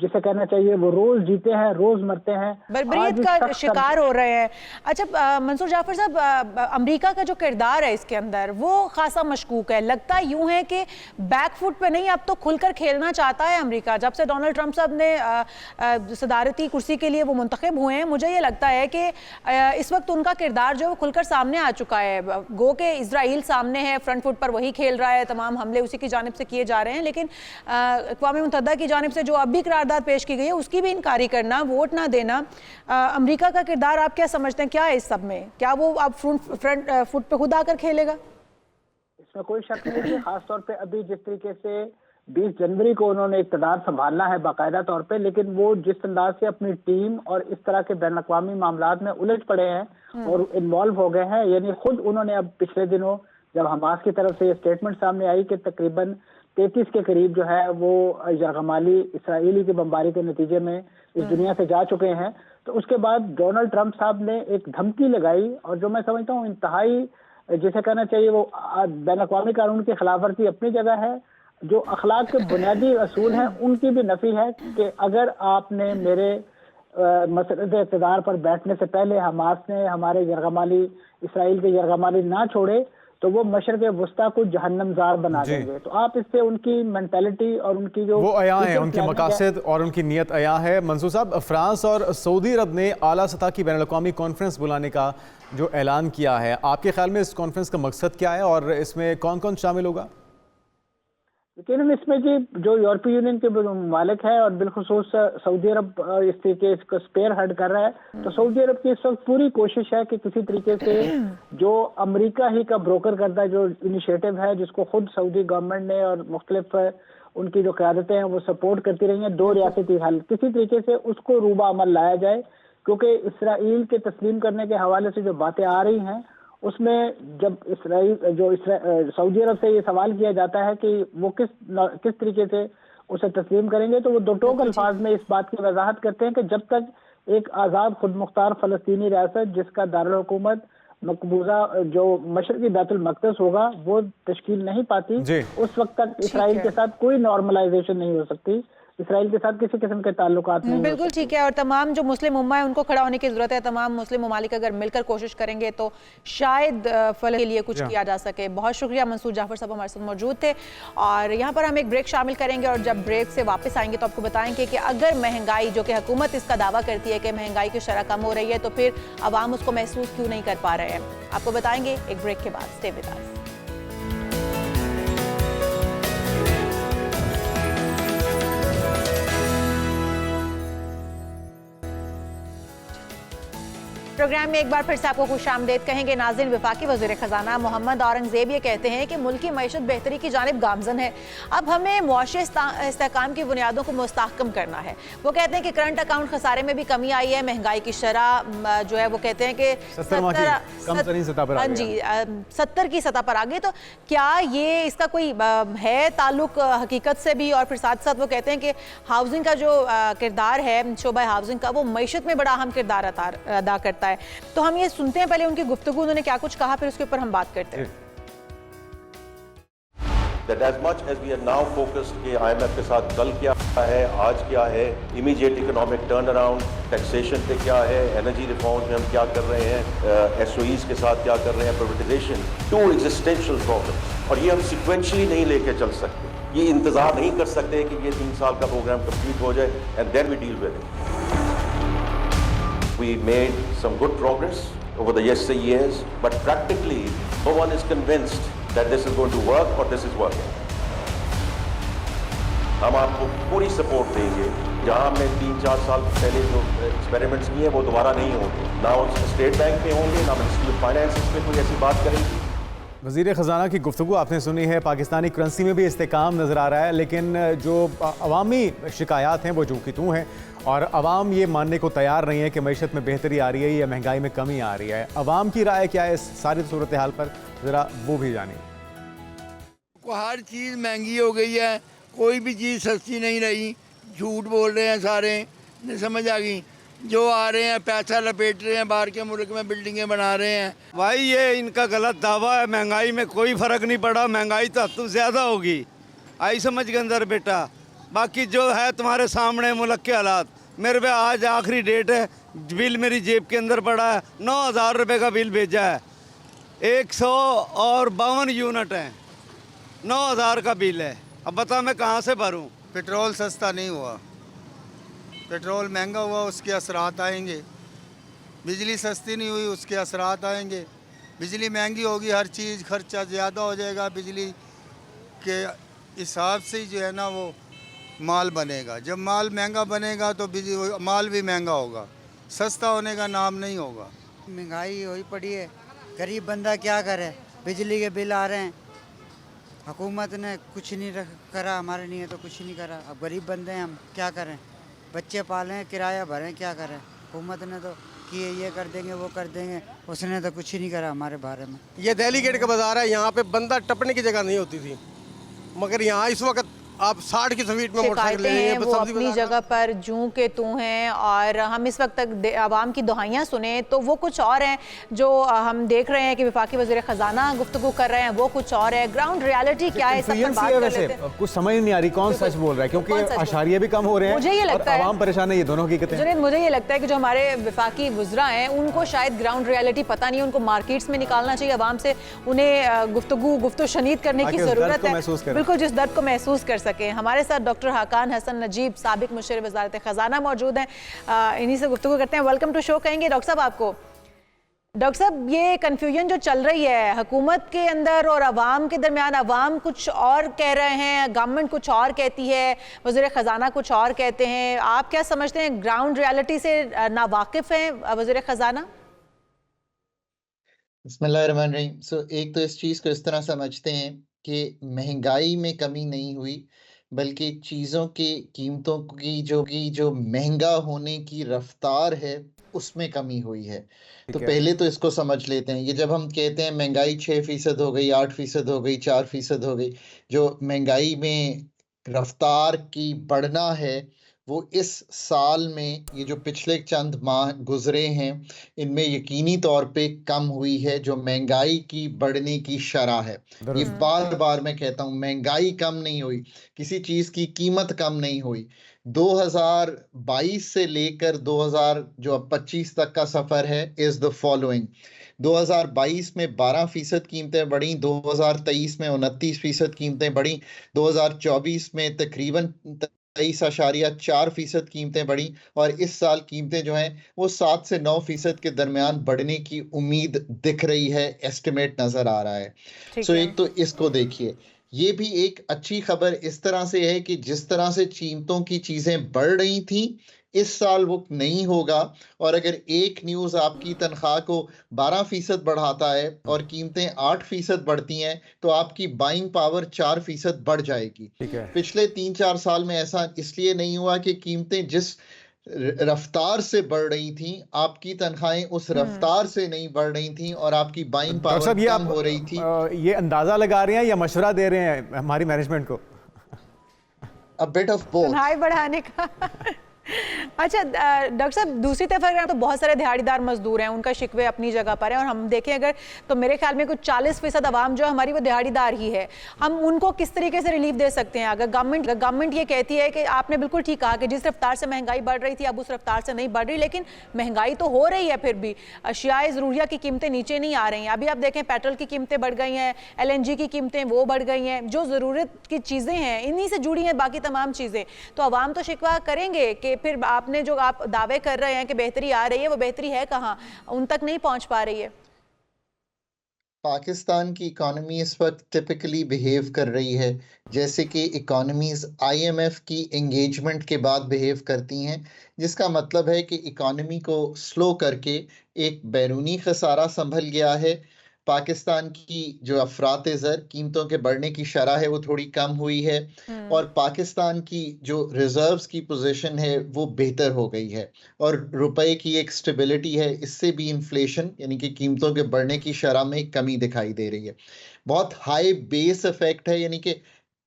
जिसे कहना चाहिए वो रोज जीते हैं, रोज मरते हैं, बर्बरियत का शिकार हो रहे हैं। अच्छा मंसूर जाफर साहब, अमेरिका का जो किरदार है इसके अंदर वो खासा मशकूक है। लगता यूं है कि बैकफुट पे नहीं, अब तो खुलकर खेलना चाहता है अमेरिका। जब से डोनाल्ड ट्रंप साहब ने सदारती कुर्सी के लिए वो मुंतखब हुए हैं, मुझे ये लगता है कि इस वक्त उनका किरदार जो है वो खुलकर सामने आ चुका है। गो के इजराइल सामने है, फ्रंट फुट पर वही खेल रहा है, तमाम हमले उसी की जानिब से किए जा रहे हैं, लेकिन अक़वाम मुत्तहिदा की से जो अब भी करारदाद पेश की गई है उसकी भी इनकारी करना, वोट ना देना, अमेरिका का किरदार आप क्या समझते हैं, क्या है इस सब में? क्या वो अब फ्रंट फुट पे खुद आकर खेलेगा? इसमें कोई शक नहीं है। खासतौर पे अभी जिस तरीके से 20 जनवरी को उन्होंने इक़्तिदार संभालना है बाकायदा तौर पे, लेकिन वो जिस अंदाज से अपनी टीम और इस तरह के बैन अक़वामी मामलात में उलझ पड़े हैं और इन्वॉल्व हो गए हैं, यानी खुद उन्होंने अब पिछले दिनों जब हमास की तरफ से ये स्टेटमेंट सामने आई कि तकरीबन 33 के करीब जो है वो यरगमाली इसराइली की बमबारी के नतीजे में इस दुनिया से जा चुके हैं, तो उसके बाद डोनाल्ड ट्रंप साहब ने एक धमकी लगाई, और जो मैं समझता हूँ इंतहाई जिसे कहना चाहिए वो बैन अक़वामी कानून की खिलाफवर्जी अपनी जगह है, जो अखलाक के बुनियादी असूल हैं उनकी भी नफी है कि अगर आपने मेरे मसरद इक़्तिदार पर बैठने से पहले हमास ने हमारे यरगमाली इसराइल के यरगमाली ना छोड़े तो वो मशरक़ वस्ता को जहन्नमज़ार बना देंगे। तो आप इससे उनकी मेंटालिटी और उनकी जो वो अया है, उनकी मकासद और उनकी नीयत अया है। मंसूर साहब, फ्रांस और सऊदी अरब ने आला सतह की बैनुल-अक़वामी कॉन्फ्रेंस बुलाने का जो ऐलान किया है, आपके ख्याल में इस कॉन्फ्रेंस का मकसद क्या है और इसमें कौन कौन शामिल होगा? लेकिन इसमें जी जो यूरोपीय यूनियन के मालिक है और बिलखुसूस सऊदी अरब इस तरीके इसको स्पेयर हेड कर रहा है, तो सऊदी अरब की इस वक्त पूरी कोशिश है कि किसी तरीके से जो अमेरिका ही का ब्रोकर करता जो इनिशिएटिव है, जिसको खुद सऊदी गवर्नमेंट ने और मुख्तलिफ उनकी जो क़यादतें हैं वो सपोर्ट करती रही हैं, 2 रियासती हल, किसी तरीके से उसको रूबा अमल लाया जाए। क्योंकि इसराइल के तस्लीम करने के हवाले से जो बातें आ रही हैं, उसमें जब सऊदी अरब से ये सवाल किया जाता है कि वो किस तरीके से उसे तस्लीम करेंगे, तो वो दो टोक अल्फाज में इस बात की वजाहत करते हैं कि जब तक एक आज़ाद खुद मुख्तार फ़लस्तीनी रियासत जिसका दारुल हुकूमत मकबूजा जो मशरक़ी बैतुल मक़दस होगा वो तश्कील नहीं पाती, उस वक्त तक इसराइल के साथ कोई नॉर्मलाइजेशन नहीं हो सकती, इसराइल के साथ किसी किस्म के ताल्लुकात नहीं। बिल्कुल ठीक है, और तमाम जो मुस्लिम उम्मा है उनको खड़ा होने की ज़रूरत है। तमाम मुस्लिम ममालिक अगर मिलकर कोशिश करेंगे तो शायद फल के लिए कुछ किया जा सके। बहुत शुक्रिया मंसूर जाफर साहब हमारे साथ मौजूद थे। और यहाँ पर हम एक ब्रेक शामिल करेंगे और जब ब्रेक से वापस आएंगे तो आपको बताएंगे कि अगर महंगाई, जो कि हुकूमत इसका दावा करती है कि महंगाई की शरह कम हो रही है, तो फिर अवाम उसको महसूस क्यों नहीं कर पा रहे हैं, आपको बताएंगे एक ब्रेक के बाद। Stay with us. प्रोग्राम में एक बार फिर से आपको खुशामदीद कहेंगे। नाज़रीन, वफाकी वज़ीर ख़जाना मोहम्मद औरंगज़ेब ये कहते हैं कि मुल्क की मईशत बेहतरी की जानिब गामज़न है। अब हमें मुआशी इस्तेहकाम की बुनियादों को मुस्तहकम करना है। वो कहते हैं कि करंट अकाउंट खसारे में भी कमी आई है, महंगाई की शरह जो है वो कहते हैं कि 70 की सतह पर आ गई। तो क्या ये इसका कोई है ताल्लुक हकीकत से भी? और फिर साथ साथ वो कहते हैं कि हाउसिंग का जो किरदार है, शोबा हाउसिंग का, वो मईशत में बड़ा अहम किरदार अदा करता है। तो हम ये सुनते हैं पहले उनकी गुफ्तगू, उन्होंने क्या कुछ कहा, फिर उसके ऊपर हम बात करते हैं। That as much as we are now focused कि IMF के साथ कल क्या है, आज क्या है, immediate economic turnaround, taxation पे क्या है, energy reforms में हम क्या कर रहे हैं, SOEs के साथ क्या कर रहे हैं, privatization, two existential problems, और ये हम sequentially नहीं लेके चल सकते। ये इंतजार नहीं कर सकते कि ये 3 साल का प्रोग्राम कंप्लीट हो जाए and then we deal with it. We made some good progress over the years, but practically no one is convinced that this is going to work or this is working. हम आपको पूरी support देंगे। जहां हमने 3-4 साल पहले जो experiments किए वो दोबारा नहीं होंगे, ना स्टेट बैंक में होंगे, ना मिनिस्ट्री ऑफ फाइनेंस में कोई ऐसी बात करेगी। वज़ीर ख़जाना की गुफ्तगू आपने सुनी है। पाकिस्तानी करेंसी में भी इस्तेकाम नज़र आ रहा है, लेकिन जो अवामी शिकायत हैं वो जो कि तू हैं, और अवाम ये मानने को तैयार नहीं है कि मईशत में बेहतरी आ रही है या महंगाई में कमी आ रही है। अवाम की राय क्या है इस सारी सूरत हाल पर, ज़रा वो भी जानिए। हर चीज़ महंगी हो गई है, कोई भी चीज़ सस्ती नहीं रही। झूठ बोल रहे हैं सारे, नहीं समझ आ गई। जो आ रहे हैं पैसा लपेट रहे हैं, बाहर के मुल्क में बिल्डिंगें बना रहे हैं। भाई ये इनका गलत दावा है। महंगाई में कोई फ़र्क नहीं पड़ा, महंगाई तो हद ज़्यादा होगी। आई समझ के अंदर बेटा, बाकी जो है तुम्हारे सामने मुल्क के हालात। मेरे पे आज आखिरी डेट है, बिल मेरी जेब के अंदर पड़ा है, 9,000 रुपये का बिल भेजा है। 152 यूनिट हैं, 9,000 का बिल है। अब बता मैं कहाँ से भरूँ? पेट्रोल सस्ता नहीं हुआ, पेट्रोल महंगा हुआ, उसके असरात आएंगे। बिजली सस्ती नहीं हुई, उसके असरात आएंगे। बिजली महंगी होगी, हर चीज़ खर्चा ज़्यादा हो जाएगा। बिजली के हिसाब से ही जो है ना वो माल बनेगा। जब माल महंगा बनेगा तो माल भी महंगा होगा, सस्ता होने का नाम नहीं होगा। महंगाई हुई पड़ी है, गरीब बंदा क्या करे? बिजली के बिल आ रहे हैं, हुकूमत ने कुछ नहीं करा हमारे लिए, तो कुछ नहीं करा। अब गरीब बंदे हैं, हम क्या करें? बच्चे पालें, किराया भरें, क्या करें? हुकूमत ने तो किए, ये कर देंगे वो कर देंगे, उसने तो कुछ ही नहीं करा हमारे बारे में। ये दिल्ली गेट का बाज़ार है, यहाँ पे बंदा टपने की जगह नहीं होती थी, मगर यहाँ इस वक्त आप 60 की स्पीड में मोटरसाइकिल शिकायतें ले हैं लेंगे वो सब्जी अपनी बाजार जगह पर जूं के तू हैं, और हम इस वक्त तक आवाम की दुहाइयाँ सुने तो वो कुछ और हैं, जो हम देख रहे हैं कि वफाकी वज़ीर ख़जाना गुफ्तगू कर रहे हैं वो कुछ और है। ग्राउंड रियलिटी क्या है, इस पर बात कर लेते हैं। कुछ समझ नहीं आ रही कौन सच बोल रहा है, क्योंकि अशारिये भी कम हो रहे हैं, मुझे ये लगता है आवाम परेशान है, ये दोनों हकीकतें। जुनैद, मुझे ये लगता है कि जो हमारे वफाकी वज़रा हैं उनको शायद ग्राउंड रियलिटी पता नहीं है, उनको मार्केट्स में निकालना चाहिए आवाम से, उन्हें गुफ्तगू शनीद करने की ज़रूरत है, बिल्कुल जिस दर्द को महसूस कर सकें। हमारे साथ डॉक्टर हाकान हसन नजीब, साबिक मुशीर वज़ारत ख़जाना मौजूद हैं, इन्हीं से गुफ्तगू करते हैं। वेलकम टू शो कहेंगे डॉक्टर साहब आपको। डॉक्टर साहब, ये कन्फ्यूजन जो चल रही है हुकूमत के अंदर और अवाम के दरमियान, अवाम कुछ और कह रहे हैं, गवर्नमेंट कुछ और कहती है, वज़ीर ख़जाना कुछ और कहते हैं, आप क्या समझते हैं, ग्राउंड रियलिटी से नावाकिफ़ हैं वज़ीर ख़जाना? बिस्मिल्लाहिर्रहमानिर्रहीम। एक तो इस चीज़ को इस तरह समझते हैं कि महंगाई में कमी नहीं हुई, बल्कि चीज़ों की कीमतों की जो महंगा होने की रफ्तार है उसमें कमी हुई है। तो पहले तो इसको समझ लेते हैं। ये जब हम कहते हैं महंगाई 6% हो गई, 8% हो गई, 4% हो गई, जो महंगाई में रफ्तार की बढ़ना है वो इस साल में, ये जो पिछले चंद माह गुजरे हैं इनमें यकीनी तौर पे कम हुई है जो महंगाई की बढ़ने की शरह है। ये बार बार मैं कहता हूँ, महंगाई कम नहीं हुई, किसी चीज़ की कीमत कम नहीं हुई। 2022 से लेकर 2025 तक का सफ़र है इज़ द फॉलोइंग। 2022 में 12% कीमतें बढ़ी, 2023 में 29% कीमतें बढ़ी, 2024 में तकरीबन 23.4% कीमतें बढ़ी, और इस साल कीमतें जो हैं वो 7 से 9% के दरमियान बढ़ने की उम्मीद दिख रही है, एस्टिमेट नज़र आ रहा है। एक तो इसको देखिए, ये भी एक अच्छी खबर इस तरह से है कि जिस तरह से कीमतों की चीज़ें बढ़ रही थी इस साल वो नहीं होगा, और अगर एक न्यूज़ आपकी तनख्वाह को 12% बढ़ाता है और कीमतें 8% बढ़ती हैं तो आपकी बाइंग पावर 4% बढ़ जाएगी। पिछले 3-4 साल में ऐसा इसलिए नहीं हुआ कि कीमतें जिस रफ्तार से बढ़ रही थी आपकी तनख्वाहें उस रफ्तार से नहीं बढ़ रही थी और आपकी बाइंग पावर कम हो रही थी। ये अंदाजा लगा रहे हैं या मशवरा दे रहे हैं हमारी मैनेजमेंट को? A bit of both। बढ़ाने का अच्छा डॉक्टर साहब, दूसरी तरफ अगर तो बहुत सारे दिहाड़ीदार मजदूर हैं, उनका शिकवे अपनी जगह पर है, और हम देखें अगर तो मेरे ख्याल में कुछ 40% आवाम जो हमारी वो दिहाड़ीदार ही है। हम उनको किस तरीके से रिलीफ दे सकते हैं? अगर गवर्नमेंट ये कहती है कि आपने बिल्कुल ठीक कहा कि जिस रफ्तार से महंगाई बढ़ रही थी अब उस रफ्तार से नहीं बढ़ रही, लेकिन महंगाई तो हो रही है, फिर भी अशियाए ज़रूरिया की कीमतें नीचे नहीं आ रही हैं। अभी आप देखें पेट्रोल की कीमतें बढ़ गई हैं, LNG की कीमतें वो बढ़ गई हैं, जो ज़रूरत की चीज़ें हैं इन्हीं से जुड़ी हैं बाकी तमाम चीज़ें। तो आवाम तो शिकवा करेंगे कि फिर आपने जो आप दावे कर रहे हैं कि बेहतरी आ रही है, वो बेहतरी है कहाँ, उन तक नहीं पहुंच पा रही है। पाकिस्तान की इकॉनमी इस वक्त टिपिकली बिहेव कर रही है जैसे कि इकॉनमीज IMF की एंगेजमेंट के बाद बिहेव करती हैं, जिसका मतलब है कि इकॉनमी को स्लो करके एक बैरूनी खसारा संभल गया है। पाकिस्तान की जो अफरात ज़र कीमतों के बढ़ने की शरह है वो थोड़ी कम हुई है, और पाकिस्तान की जो रिजर्व्स की पोजीशन है वो बेहतर हो गई है, और रुपए की एक स्टेबिलिटी है, इससे भी इन्फ्लेशन यानी कि कीमतों के बढ़ने की शरह में कमी दिखाई दे रही है। बहुत हाई बेस इफेक्ट है, यानी कि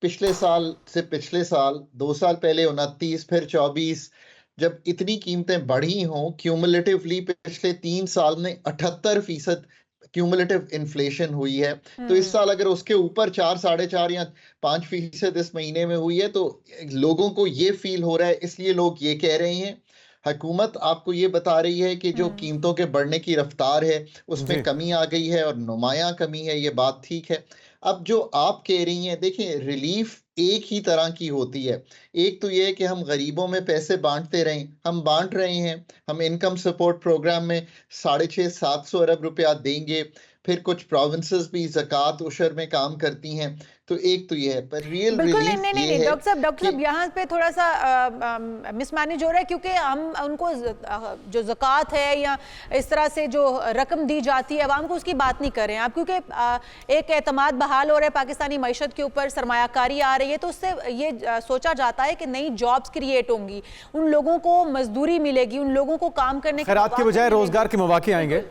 पिछले साल से पिछले साल 2 साल पहले 29 फिर 24 जब इतनी कीमतें बढ़ी हों क्यूमुलेटिवली पिछले 3 साल में 78% क्यूमुलेटिव इन्फ्लेशन हुई है। तो इस साल अगर उसके ऊपर 4, 4.5 या 5% इस महीने में हुई है तो लोगों को ये फील हो रहा है, इसलिए लोग ये कह रहे हैं। हुकूमत आपको ये बता रही है कि जो कीमतों के बढ़ने की रफ्तार है उसमें कमी आ गई है और नुमायां कमी है, ये बात ठीक है। अब जो आप कह रही हैं, देखिए रिलीफ एक ही तरह की होती है। एक तो ये है कि हम गरीबों में पैसे बांटते रहें, हम बांट रहे हैं, हम इनकम सपोर्ट प्रोग्राम में 650-700 अरब रुपया देंगे, फिर कुछ प्रोविंसेस भी ज़कात उशर में काम करती हैं, तो एक तो ये है। पर रियल बिल्कुल रिलीफ नहीं डॉक्टर साहब यहाँ पे थोड़ा सा मिसमैनेज हो रहा है, क्योंकि हम उनको जो ज़कात है या इस तरह से जो रकम दी जाती है आवाम को उसकी बात नहीं कर रहे हैं आप, क्योंकि एक एतमाद बहाल हो रहा है पाकिस्तानी मईशत के ऊपर, सरमायाकारी आ रही है, तो उससे ये सोचा जाता है कि नई जॉब्स क्रिएट होंगी, उन लोगों को मजदूरी मिलेगी, उन लोगों को काम करने के बजाय रोजगार के मौके आएंगे।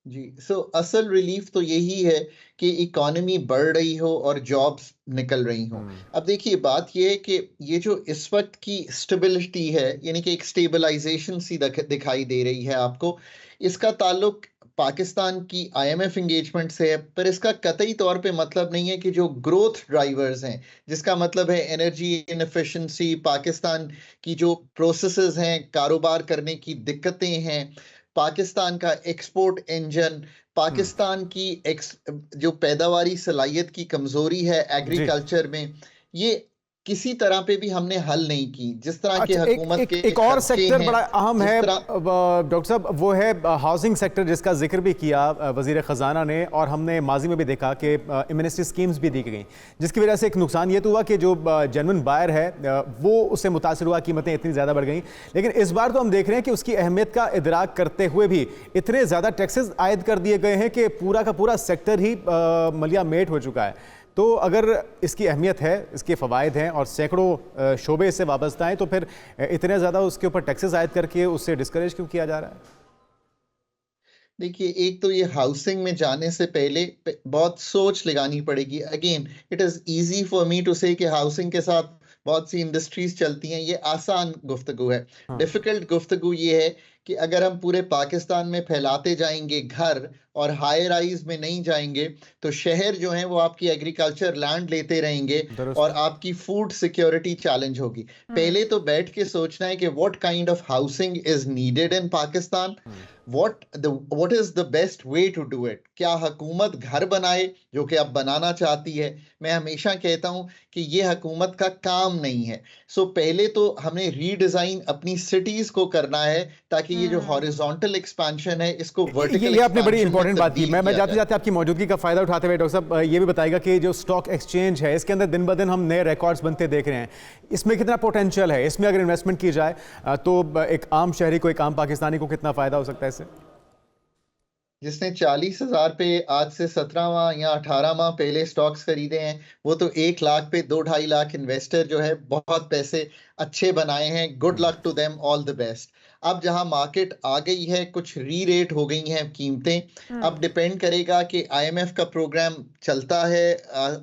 जी, सो असल रिलीफ तो यही है कि इकॉनमी बढ़ रही हो और जॉब्स निकल रही हो। अब देखिए बात ये है कि ये जो इस वक्त की स्टेबिलिटी है, यानी कि एक स्टेबलाइजेशन सी दिखाई दे रही है आपको, इसका ताल्लुक पाकिस्तान की आईएमएफ एंगेजमेंट से है, पर इसका कतई तौर पे मतलब नहीं है कि जो ग्रोथ ड्राइवर्स हैं, जिसका मतलब है एनर्जी इनएफिशिएंसी, पाकिस्तान की जो प्रोसेसेस हैं, कारोबार करने की दिक्कतें हैं, पाकिस्तान का एक्सपोर्ट इंजन, पाकिस्तान की जो पैदावारी सलाहियत की कमजोरी है एग्रीकल्चर में, ये किसी तरह पे भी हमने हल नहीं की। जिस तरह के हुकूमत के एक और सेक्टर बड़ा अहम है डॉक्टर साहब, वो है हाउसिंग सेक्टर, जिसका जिक्र भी किया वजीर ख़जाना ने, और हमने माजी में भी देखा कि इम्यूनिटी स्कीम्स भी दी गई, जिसकी वजह से एक नुकसान ये तो हुआ कि जो जेन्युइन बायर है वो उससे मुतासर हुआ, कीमतें इतनी ज़्यादा बढ़ गई। लेकिन इस बार तो हम देख रहे हैं कि उसकी अहमियत का इदराक करते हुए भी इतने ज़्यादा टैक्सेस आयद कर दिए गए हैं कि पूरा का पूरा सेक्टर ही मलिया मेट हो चुका है। तो अगर इसकी अहमियत है, इसके फ़वाइद हैं और सैकड़ों शोबे इससे वाबस्ता हैं, तो फिर इतने ज़्यादा उसके ऊपर टैक्सेस आयद करके उससे डिस्करेज क्यों किया जा रहा है? देखिए, एक तो ये हाउसिंग में जाने से पहले बहुत सोच लगानी पड़ेगी। Again it is easy for me to say कि हाउसिंग के साथ बहुत सी इंडस्ट्रीज चलती हैं, ये आसान गुफ्तगू है। डिफ़िकल्ट गुफ्तगू ये है कि अगर हम पूरे पाकिस्तान में फैलाते जाएंगे घर और हाई राइज में नहीं जाएंगे, तो शहर जो हैं वो आपकी एग्रीकल्चर लैंड लेते रहेंगे और आपकी फूड सिक्योरिटी चैलेंज होगी। पहले तो बैठ के सोचना है कि what kind of housing is needed in Pakistan, what is the best way to do it. क्या हुकूमत घर बनाए, जो कि अब बनाना चाहती है? मैं हमेशा कहता हूं कि ये हुकूमत का काम नहीं है। सो पहले तो हमें रीडिजाइन अपनी सिटीज को करना है, ताकि ये जो हॉरिजॉन्टल एक्सपेंशन है इसको वर्टिकल। ये आपने बड़ी इंपॉर्टेंट बात की। मैं जाते जाते आपकी मौजूदगी का फायदा उठाते हुए डॉक्टर साहब ये भी बताएगा कि जो स्टॉक एक्सचेंज है, इसके अंदर दिन ब दिन हम नए रिकॉर्ड्स बनते देख रहे हैं, इसमें कितना पोटेंशियल है? इसमें अगर इन्वेस्टमेंट की जाए तो एक आम शहरी को, एक आम पाकिस्तानी को कितना फायदा हो सकता है इससे? जिसने 40,000 पे आज से 17 माह या 18 माह पहले स्टॉक्स खरीदे हैं, वो तो 1 लाख पे 2-2.5 लाख इन्वेस्टर जो है बहुत पैसे अच्छे बनाए हैं। Good luck to them, all the best. अब जहां मार्केट आ गई है, कुछ री रेट हो गई हैं कीमतें। अब डिपेंड करेगा कि आईएमएफ का प्रोग्राम चलता है,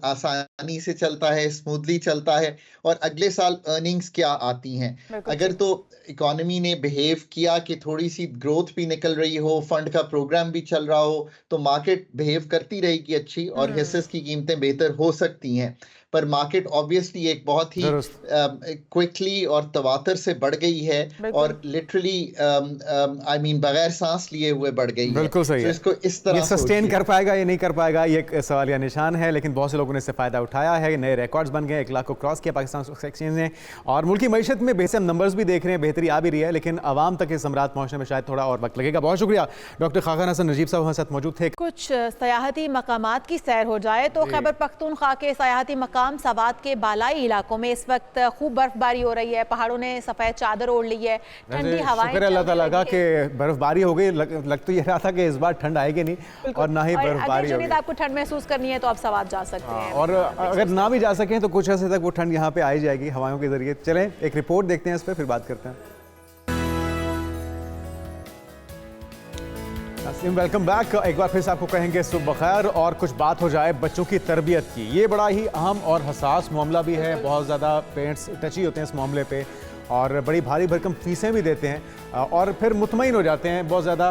आसानी से चलता है, स्मूथली चलता है, और अगले साल अर्निंग्स क्या आती हैं। अगर तो इकोनॉमी ने बिहेव किया कि थोड़ी सी ग्रोथ भी निकल रही हो, फंड का प्रोग्राम भी चल रहा हो, तो मार्केट बिहेव करती रहेगी अच्छी और हिस्सेस की कीमतें बेहतर हो सकती हैं। पर मार्केट ऑब्वियसली एक बहुत ही क्विकली और तवातर से बढ़ गई है, और लिटरली आई मीन बगैर सांस लिए हुए बढ़ गई है। बिल्कुल सही है। इसको इस तरह ये सस्टेन कर पाएगा या नहीं कर पाएगा, ये एक सवालिया निशान है, लेकिन बहुत से लोगों ने इससे फ़ायदा उठाया है। नए रिकॉर्ड्स बन गए, 1 लाख को क्रॉस किया पाकिस्तान स्टॉक एक्सचेंज ने, और मुल्की मईशत में बेहतर नंबर्स भी देख रहे हैं, बेहतरी आ भी रही है, लेकिन आवाम तक इस अमरात पहुँचने में शायद थोड़ा और वक्त लगेगा। बहुत शुक्रिया डॉक्टर खाकान हसन नजीब साहब हमारे साथ मौजूद थे। कुछ सयाहती मकामात की सैर हो जाए तो खैबर पख्तूनख्वा के सयाहती मकाम सवात के बालाई इलाकों में इस वक्त खूब बर्फबारी हो रही है। पहाड़ों ने सफ़ेद चादर ओढ़ ली है, ठंडी हवाएं। शुक्र अल्लाह ताला का कि बर्फबारी हो गई। लग तो ये रहा था कि इस बार ठंड आएगी नहीं, और ना ही बर्फबारी होगी। आपको ठंड महसूस करनी है तो आप सवात जा सकते हैं, और अगर ना भी जा सकें तो कुछ अर्से तक वो ठंड यहाँ पे आई जाएगी हवाओं के जरिए। चलें एक रिपोर्ट देखते हैं इस पर, फिर बात करते हैं। Welcome back. एक बार फिर से आपको कहेंगे सुबह बखैर, और कुछ बात हो जाए बच्चों की तरबियत की। ये बड़ा ही अहम और हसास मामला भी है। बहुत ज़्यादा पेरेंट्स टची होते हैं इस मामले पे, और बड़ी भारी भरकम फीसें भी देते हैं, और फिर मुतमईन हो जाते हैं बहुत ज़्यादा,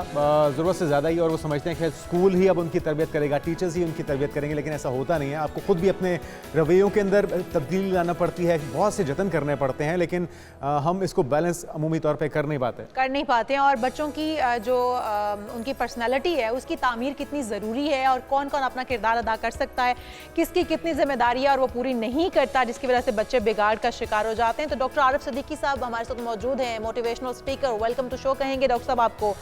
ज़रूरत से ज़्यादा ही, और वो समझते हैं कि स्कूल ही अब उनकी तरबियत करेगा, टीचर्स ही उनकी तरबियत करेंगे। लेकिन ऐसा होता नहीं है। आपको खुद भी अपने रवैयों के अंदर तब्दीली लाना पड़ती है, बहुत से जतन करने पड़ते हैं, लेकिन हम इसको बैलेंस अमूमी तौर पर कर नहीं पाते हैं। और बच्चों की जो उनकी पर्सनैलिटी है उसकी तामीर कितनी ज़रूरी है, और कौन कौन अपना किरदार अदा कर सकता है, किसकी कितनी जिम्मेदारी है और वो पूरी नहीं करता, जिसकी वजह से बच्चे बिगाड़ का शिकार हो जाते हैं। तो डॉक्टर आरिफ सिद्दीकी साहब हमारे साथ मौजूद हैं, motivational speaker. Welcome to show कहेंगे डॉक्टर साहब आपको।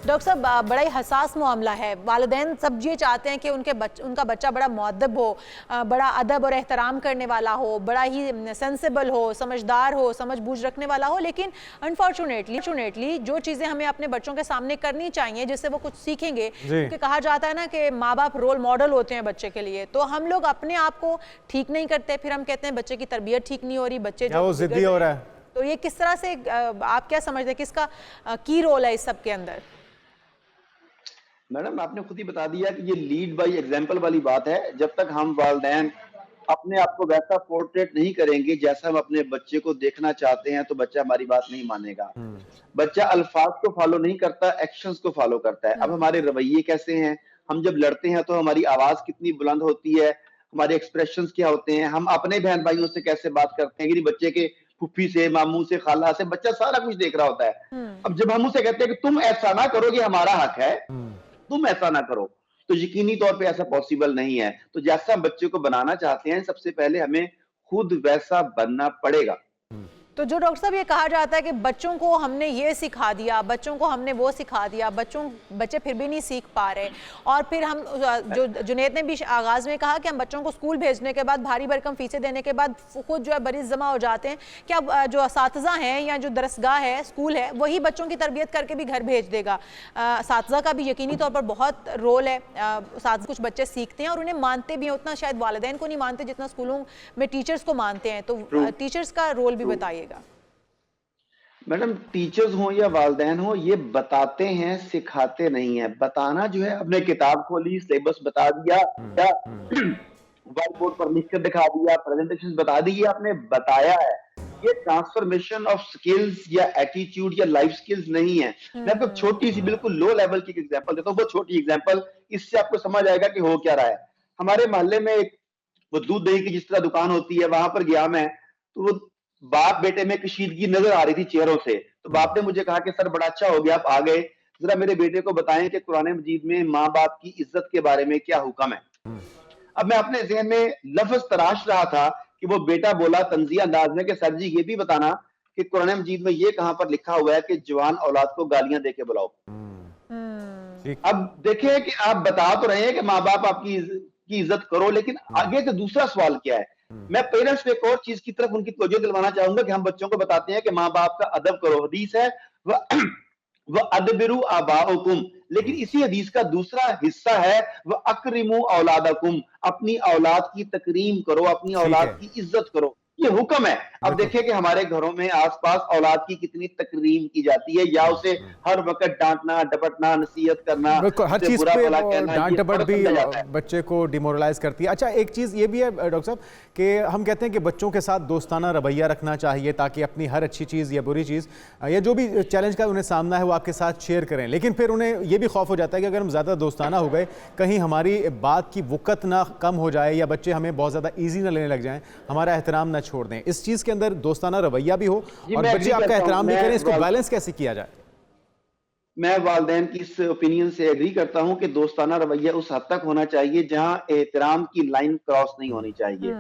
डॉक्टर साहब, बड़ा ही हसास मामला है। वालिदैन सब ये चाहते हैं कि उनका बच्चा बड़ा मुअद्दब हो, बड़ा अदब और एहतराम करने वाला हो, बड़ा ही सेंसिबल हो, समझदार हो, समझ बूझ रखने वाला हो। लेकिन अनफॉर्चुनेटली जो चीज़ें हमें अपने बच्चों के सामने करनी चाहिए जिससे वो कुछ सीखेंगे, क्योंकि कहा जाता है ना कि माँ बाप रोल मॉडल होते हैं बच्चे के लिए, तो हम लोग अपने आप को ठीक नहीं करते, फिर हम कहते हैं बच्चे की तरबियत ठीक नहीं हो रही, बच्चे जो जिद्दी हो रहा है। तो ये किस तरह से आप क्या समझते हैं, किसका की रोल है इस सब के अंदर? मैडम आपने खुद ही बता दिया कि ये लीड बाय एग्जाम्पल वाली बात है। जब तक हम वालिदैन अपने आप को वैसा पोर्ट्रेट नहीं करेंगे जैसा हम अपने बच्चे को देखना चाहते हैं, तो बच्चा हमारी बात नहीं मानेगा। बच्चा अल्फाज को फॉलो नहीं करता, एक्शंस को फॉलो करता है। अब हमारे रवैये कैसे हैं, हम जब लड़ते हैं तो हमारी आवाज कितनी बुलंद होती है, हमारे एक्सप्रेशंस क्या होते हैं, हम अपने बहन भाइयों से कैसे बात करते हैं, कि बच्चे के फुफ्फी से, मामू से, खाला से, बच्चा सारा कुछ देख रहा होता है। अब जब हम उसे कहते हैं कि तुम ऐसा ना करो, ये हमारा हक है, तुम ऐसा ना करो, तो यकीनी तौर पे ऐसा पॉसिबल नहीं है। तो जैसा हम बच्चे को बनाना चाहते हैं, सबसे पहले हमें खुद वैसा बनना पड़ेगा। तो जो डॉक्टर साहब ये कहा जाता है कि बच्चों को हमने ये सिखा दिया, बच्चों को हमने वो सिखा दिया, बच्चे फिर भी नहीं सीख पा रहे, और फिर हम जो जुनैद ने भी आगाज़ में कहा कि हम बच्चों को स्कूल भेजने के बाद भारी भरकम फीसें देने के बाद खुद जो है मरीज जमा हो जाते हैं, क्या जो असातिज़ा हैं या जो दरसगाह है, स्कूल है, वही बच्चों की तरबियत करके भी घर भेज देगा? असातिज़ा का भी यकीनी तौर पर बहुत रोल है। कुछ बच्चे सीखते हैं और उन्हें मानते भी हैं, उतना शायद वालिदैन को नहीं मानते जितना स्कूलों में टीचर्स को मानते हैं। तो टीचर्स का रोल भी बताइए। मैडम टीचर्स हो या वालिदैन हो, ये बताते हैं, सिखाते नहीं है। बताना जो है, अपने किताब खोली, सिलेबस बता दिया या व्हाइट बोर्ड पर लिख कर दिखा दिया, प्रेजेंटेशन बता दी, ये आपने बताया है। ये ट्रांसफॉर्मेशन ऑफ स्किल्स या एटीट्यूड या लाइफ स्किल्स नहीं है। मैं आपको छोटी सी बिल्कुल लो लेवल की एग्जांपल देता हूँ, बहुत छोटी एग्जांपल, इससे आपको समझ आएगा कि हो क्या रहा है। हमारे मोहल्ले में एक वो दूध दही की जिस तरह दुकान होती है, वहां पर गया मैं, तो वो बाप बेटे में कशीदगी नजर आ रही थी चेहरों से। तो बाप ने मुझे कहा कि सर बड़ा अच्छा हो गया आप आ गए, जरा मेरे बेटे को बताएं कि कुरान मजीद में माँ बाप की इज्जत के बारे में क्या हुक्म है। अब मैं अपने ज़हन में लफ्ज तराश रहा था कि वो बेटा बोला तंज़िया अंदाज में कि सर जी ये भी बताना कि कुरान मजीद में ये कहां पर लिखा हुआ है कि जवान औलाद को गालियां देके बुलाओ। अब देखें कि आप बता तो रहे हैं कि माँ बाप आपकी इज्जत करो, लेकिन आगे से दूसरा सवाल क्या है। मैं पेरेंट्स को एक और चीज की तरफ उनकी तवज्जो दिलवाना चाहूंगा कि हम बच्चों को बताते हैं कि माँ बाप का अदब करो, हदीस है वह अदबिरु आबाउकुम, लेकिन इसी हदीस का दूसरा हिस्सा है वह अकरिमु औलादकुम, अपनी औलाद की तकरीम करो, अपनी औलाद की इज्जत करो, ये हुक्म है। अब देखिए कि हमारे घरों में आसपास औलाद की कितनी तकरीम की जाती है, या उसे हर वक्त डांटना, डपटना, नसीहत करना, हर चीज पे डांट डपट भी बच्चे को डिमोरलाइज करती है। अच्छा, एक चीज ये भी है डॉक्टर साहब कि हम कहते हैं कि बच्चों के साथ दोस्ताना रवैया रखना चाहिए ताकि अपनी हर अच्छी चीज़ या बुरी चीज़ या जो भी चैलेंज का उन्हें सामना है वो आपके साथ शेयर करें, लेकिन फिर उन्हें ये भी खौफ हो जाता है कि अगर हम ज़्यादा दोस्ताना हो गए कहीं हमारी बात की वक़्त ना कम हो जाए या बच्चे हमें बहुत ज़्यादा ईजी ना लेने लग जाएं, हमारा एहतराम ना छोड़ दें। इस चीज़ के अंदर दोस्ताना रवैया भी हो और बच्चे आपका एहतराम भी करें, इसको बैलेंस कैसे किया जाए? मैं वालिदैन की इस ओपिनियन से एग्री करता हूं कि दोस्ताना रवैया उस हद तक होना चाहिए जहां एहतराम की लाइन क्रॉस नहीं होनी चाहिए।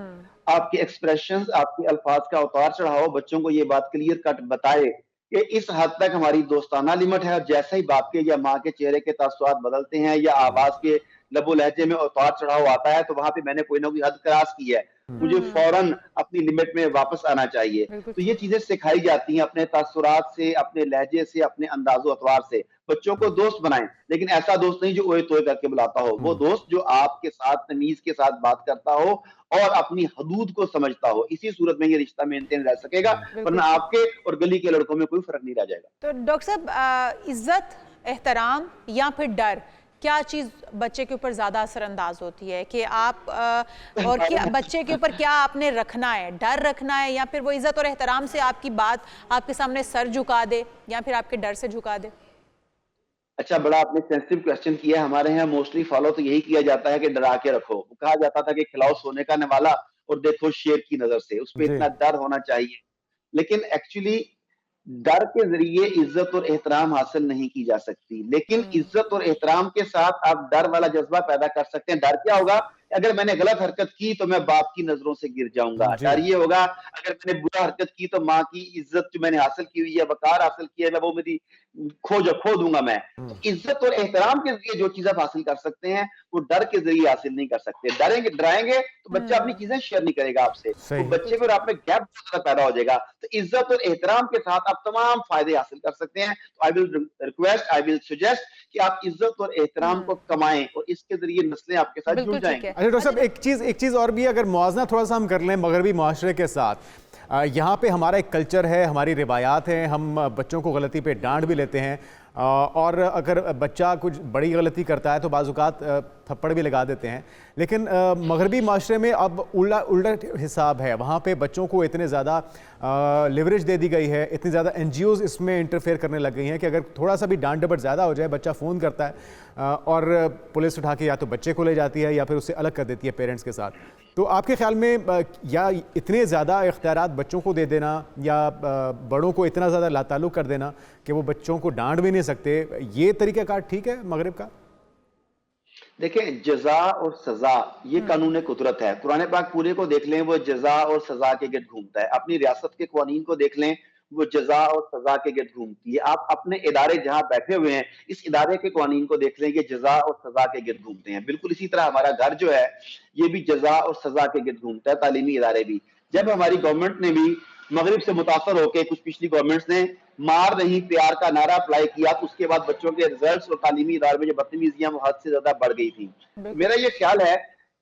आपके एक्सप्रेशंस, आपके अल्फाज का उतार चढ़ाव बच्चों को ये बात क्लियर कट बताए कि इस हद तक हमारी दोस्ताना लिमिट है, और जैसे ही बाप के या माँ के चेहरे के तासुरात बदलते हैं या आवाज के लबो लहजे में उतार चढ़ाव आता है, तो वहां पे मैंने कोई ना कोई हद क्रॉस की है, मुझे फौरन अपनी लिमिट में वापस आना चाहिए। तो ये चीजें सिखाई जाती हैं अपने तासुरात से, अपने लहजे से, अपने अंदाजो अतवार से। बच्चों को दोस्त बनाएं, लेकिन ऐसा दोस्त नहीं जो ओए तोए करके बुलाता हो, वो दोस्त जो आपके साथ तमीज के साथ बात करता हो और अपनी हदूद को समझता हो। इसी सूरत में ये रिश्ता मेंटेन रह सकेगा, वरना आपके और गली के लड़कों में कोई फर्क नहीं रह जाएगा। तो डॉक्टर साहब, इज्जत, एहतराम या फिर डर, क्या चीज़ बच्चे के ऊपर ज़्यादा असरअंदाज होती है कि आप और क्या बच्चे के ऊपर क्या आपने रखना है, डर रखना है या फिर वो इज्जत और एहतराम से आपकी बात आपके सामने सर झुका दे या फिर आपके डर से झुका दे? अच्छा, बड़ा आपने सेंसिटिव क्वेश्चन किया। हमारे यहाँ मोस्टली फॉलो तो यही किया जाता है कि डरा के रखो। कहा जाता था कि खिलाओ सोने का नवाला और देखो शेर की नजर से, उस पर इतना डर होना चाहिए, लेकिन एक्चुअली डर के जरिए इज्जत और एहतराम हासिल नहीं की जा सकती, लेकिन इज्जत और एहतराम के साथ आप डर वाला जज्बा पैदा कर सकते हैं। डर क्या होगा? अगर मैंने गलत हरकत की तो मैं बाप की नजरों से गिर जाऊंगा। डर ये होगा अगर मैंने बुरा हरकत की तो माँ की इज्जत जो मैंने हासिल की हुई है, वकार हासिल किया है, वो मेरी खो दूंगा मैं। इज्जत और एहतराम के जरिए जो चीज आप हासिल कर सकते हैं वो डर के जरिए हासिल नहीं कर सकते। डराएंगे तो बच्चा अपनी चीजें शेयर नहीं करेगा आपसे, तो बच्चे को आप में गैप बहुत ज्यादा पैदा हो जाएगा। तो इज्जत और एहतराम के साथ आप तमाम फायदे हासिल कर सकते हैं। तो I will request, I will suggest कि आप इज्जत और एहतराम को कमाएं और इसके जरिए नस्लें आपके साथ जुड़ जाएंगी। अच्छा डॉक्टर साहब, एक चीज़ और भी, अगर मुआवजा थोड़ा सा हम कर लें मगरबी माशरे के साथ, यहाँ पे हमारा एक कल्चर है, हमारी रिवायात हैं, हम बच्चों को गलती पे डांट भी लेते हैं, और अगर बच्चा कुछ बड़ी गलती करता है तो बाज़-औक़ात थप्पड़ भी लगा देते हैं। लेकिन मगरबी माशरे में अब उल्टा हिसाब है। वहाँ पे बच्चों को इतने ज़्यादा लिवरेज दे दी गई है, इतनी ज़्यादा NGOs इसमें इंटरफेयर करने लग गई हैं कि अगर थोड़ा सा भी डांट डपट ज़्यादा हो जाए, बच्चा फ़ोन करता है और पुलिस उठा के या तो बच्चे को ले जाती है या फिर उससे अलग कर देती है पेरेंट्स के साथ। तो आपके ख्याल में या इतने ज़्यादा इख्तियारात बच्चों को दे देना या बड़ों को इतना ज़्यादा लाताल्लुक़ कर देना कि वो बच्चों को डांट भी नहीं सकते, ये तरीक़ाकार ठीक है मगरिब का? देखें, जजा और सजा ये कानून कुदरत है। कुरान पाक पूरे को देख लें, वो जजा और सजा के गिर्द घूमता है। अपनी रियासत के कानून को देख लें, वो जजा और सजा के गिर्द घूमती है। आप अपने इदारे जहां बैठे हुए हैं, इस इदारे के कानून को देख लें, ये जजा और सजा के गिर्द घूमते हैं। बिल्कुल इसी तरह हमारा घर जो है, ये भी जजा और सजा के गिर्द घूमता है, तालीमी इदारे भी। जब हमारी गवर्नमेंट ने भी मगरिब से मुतासर होकर, कुछ पिछली गवर्नमेंट्स ने मार नहीं प्यार का नारा अप्लाई किया, तो उसके बाद बच्चों के रिजल्ट्स और तालीमी इदारे में जो बदतमीजियां वो हद से ज्यादा बढ़ गई थी। मेरा ये ख्याल है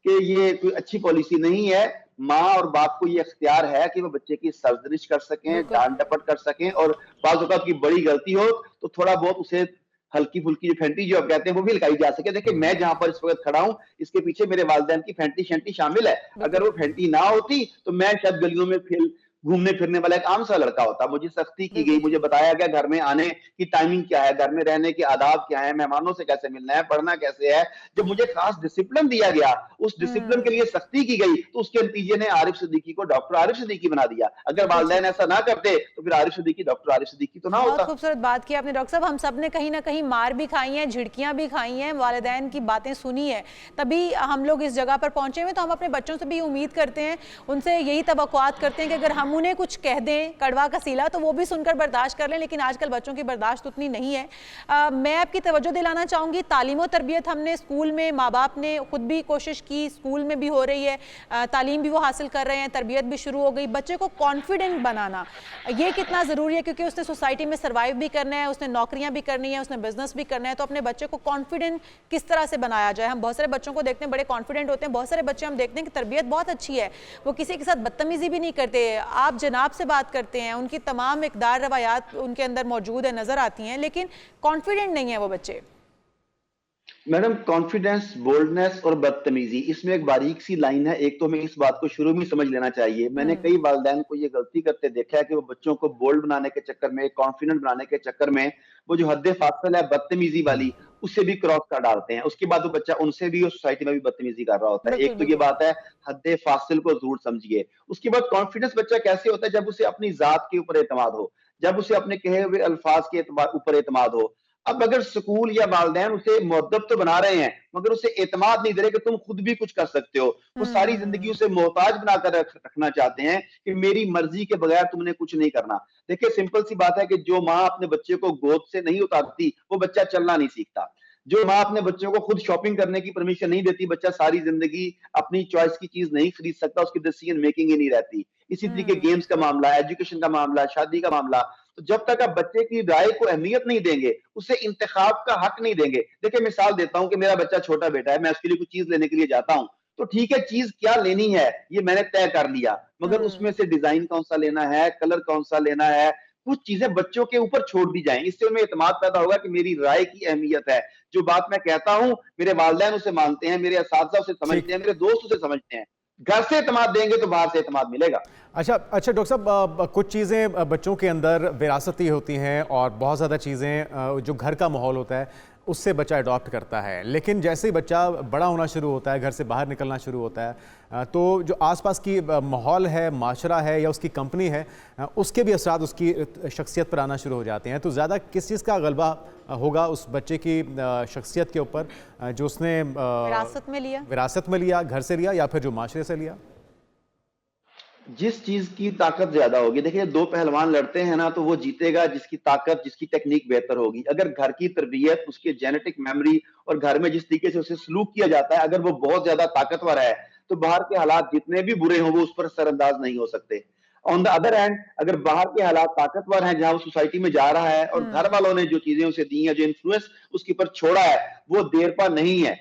कि ये कोई अच्छी पॉलिसी नहीं है। माँ और बाप को ये इख्तियार है कि वो बच्चे की सरजनिश कर सकें, डांट डपट कर सकें, और बाज़ औक़ात की बड़ी गलती हो तो थोड़ा बहुत उसे हल्की फुल्की जो फैंटी जो आप कहते हैं वो भी लगाई जा सके। देखिए, मैं जहां पर इस वक्त खड़ा हूं, इसके पीछे मेरे वालिदैन की फैंटी शैंटी शामिल है। अगर वो फैंटी ना होती तो मैं शायद गलियों में घूमने फिरने वाला एक आम सा लड़का होता। मुझे सख्ती की गई, मुझे बताया गया घर में आने की टाइमिंग क्या है, घर में रहने के आदाब क्या है, मेहमानों से कैसे मिलना है, पढ़ना कैसे है। जब मुझे खास डिसिप्लिन दिया गया, उस डिसिप्लिन के लिए सख्ती की गई, तो उसके नतीजे ने आरिफ सिद्दीकी को डॉक्टर आरिफ सिद्दीकी बना दिया। अगर वालिदैन ऐसा ना करते तो फिर आरिफ सिद्दीकी डॉक्टर आरिफ सिद्दीकी तो ना होता। बहुत खूबसूरत बात की आपने डॉक्टर साहब। हम सब ने कहीं ना कहीं मार भी खाई है, झिड़कियां भी खाई हैं, वालिदैन की बातें सुनी है, तभी हम लोग इस जगह पर पहुंचे हुए। तो हम अपने बच्चों से भी उम्मीद करते हैं, उनसे यही तवक्कुआत करते हैं कि अगर हम उन्हें कुछ कह दें कड़वा कसीला तो वो भी सुनकर बर्दाश्त कर लें। लेकिन आजकल बच्चों की बर्दाश्त उतनी नहीं है। मैं आपकी तवज्जो दिलाना चाहूँगी, तालीम और तरबियत हमने स्कूल में, माँ बाप ने खुद भी कोशिश की, स्कूल में भी हो रही है, तालीम भी वो हासिल कर रहे हैं, तरबियत भी शुरू हो गई। बच्चे को कॉन्फिडेंट बनाना ये कितना ज़रूरी है, क्योंकि उसने सोसाइटी में सर्वाइव भी करना है, उसने नौकरियाँ भी करनी है, उसने बिजनेस भी करना है। तो अपने बच्चे को कॉन्फिडेंट किस तरह से बनाया जाए। हम बहुत सारे बच्चों को देखते हैं बड़े कॉन्फिडेंट होते हैं, बहुत सारे बच्चे हम देखते हैं कि तरबियत बहुत अच्छी है, वो किसी के साथ बदतमीजी भी नहीं करते, आप जनाब से बात करते हैं, उनकी तमाम इक़दार रवायात उनके अंदर मौजूद है, नजर आती हैं, लेकिन कॉन्फिडेंट नहीं है वो बच्चे। मैडम, कॉन्फिडेंस, बोल्डनेस और बदतमीजी, इसमें एक बारीक सी लाइन है। एक तो हमें इस बात को शुरू में समझ लेना चाहिए। मैंने कई वालिदैन को ये गलती करते देखा है कि वो बच्चों को बोल्ड बनाने के चक्कर में, कॉन्फिडेंट बनाने के चक्कर में, वो जो हद फासिल है बदतमीजी वाली, उससे भी क्रॉस कर डालते हैं। उसके बाद वो बच्चा उनसे भी और सोसाइटी में भी बदतमीजी कर रहा होता है। एक तो ये बात है, हद फासिल को जरूर समझिए। उसके बाद कॉन्फिडेंस बच्चा कैसे होता है, जब उसे अपनी जात के ऊपर एतमाद हो, जब उसे अपने कहे हुए अल्फाज के ऊपर एतमाद हो। अब अगर स्कूल या वालिदैन उसे मुअद्दब तो बना रहे हैं, मगर उसे एतमाद नहीं दे रहे कि तुम खुद भी कुछ कर सकते हो। वो सारी जिंदगी उसे मोहताज बनाकर रखना चाहते हैं कि मेरी मर्जी के बगैर तुमने कुछ नहीं करना। देखिए, सिंपल सी बात है कि जो माँ अपने बच्चे को गोद से नहीं उतारती, वो बच्चा चलना नहीं सीखता। जो माँ अपने बच्चों को खुद शॉपिंग करने की परमिशन नहीं देती, बच्चा सारी जिंदगी अपनी चॉइस की चीज नहीं खरीद सकता, उसकी डिसीजन मेकिंग ही नहीं रहती। इसी तरीके गेम्स का मामला, एजुकेशन का मामला, शादी का मामला। तो जब तक आप बच्चे की राय को अहमियत नहीं देंगे, उसे इंतखाब का हक नहीं देंगे। देखिए, मिसाल देता हूं कि मेरा बच्चा छोटा बेटा है, मैं उसके लिए कुछ चीज लेने के लिए जाता हूं, तो ठीक है, चीज क्या लेनी है ये मैंने तय कर लिया, मगर उसमें से डिजाइन कौन सा लेना है, कलर कौन सा लेना है, कुछ चीजें बच्चों के ऊपर छोड़ दी जाएं। इससे उन्हें एतमाद पैदा होगा कि मेरी राय की अहमियत है। जो बात मैं कहता हूं, मेरे वालिदैन उसे मानते हैं, मेरे असातिज़ा उसे समझते हैं, मेरे दोस्त उसे समझते हैं। घर से एतमाद देंगे तो बाहर से एतमाद मिलेगा। अच्छा डॉक्टर साहब, कुछ चीज़ें बच्चों के अंदर विरासती होती हैं और बहुत ज़्यादा चीज़ें जो घर का माहौल होता है उससे बच्चा अडॉप्ट करता है। लेकिन जैसे ही बच्चा बड़ा होना शुरू होता है, घर से बाहर निकलना शुरू होता है, तो जो आसपास की माहौल है, माशरा है या उसकी कंपनी है, उसके भी असरात उसकी शख्सियत पर आना शुरू हो जाते हैं। तो ज़्यादा किस चीज़ का गलबा होगा उस बच्चे की शख्सियत के ऊपर जो उसने विरासत में लिया, घर से लिया या फिर जो माशरे से लिया? जिस चीज की ताकत ज्यादा होगी, देखिए, दो पहलवान लड़ते हैं ना, तो वो जीतेगा जिसकी ताकत, जिसकी टेक्निक बेहतर होगी। अगर घर की तरबियत, उसके जेनेटिक मेमोरी और घर में जिस तरीके से उसे सलूक किया जाता है, अगर वो बहुत ज्यादा ताकतवर है, तो बाहर के हालात जितने भी बुरे हों वो उस पर असरअंदाज नहीं हो सकते। ऑन द अदर हैंड, अगर बाहर के हालात ताकतवर हैं, जहां वो सोसाइटी में जा रहा है और घर वालों ने जो चीजें उसे दी हैं, जो इन्फ्लुएंस उसके ऊपर छोड़ा है, वो देर पा नहीं है,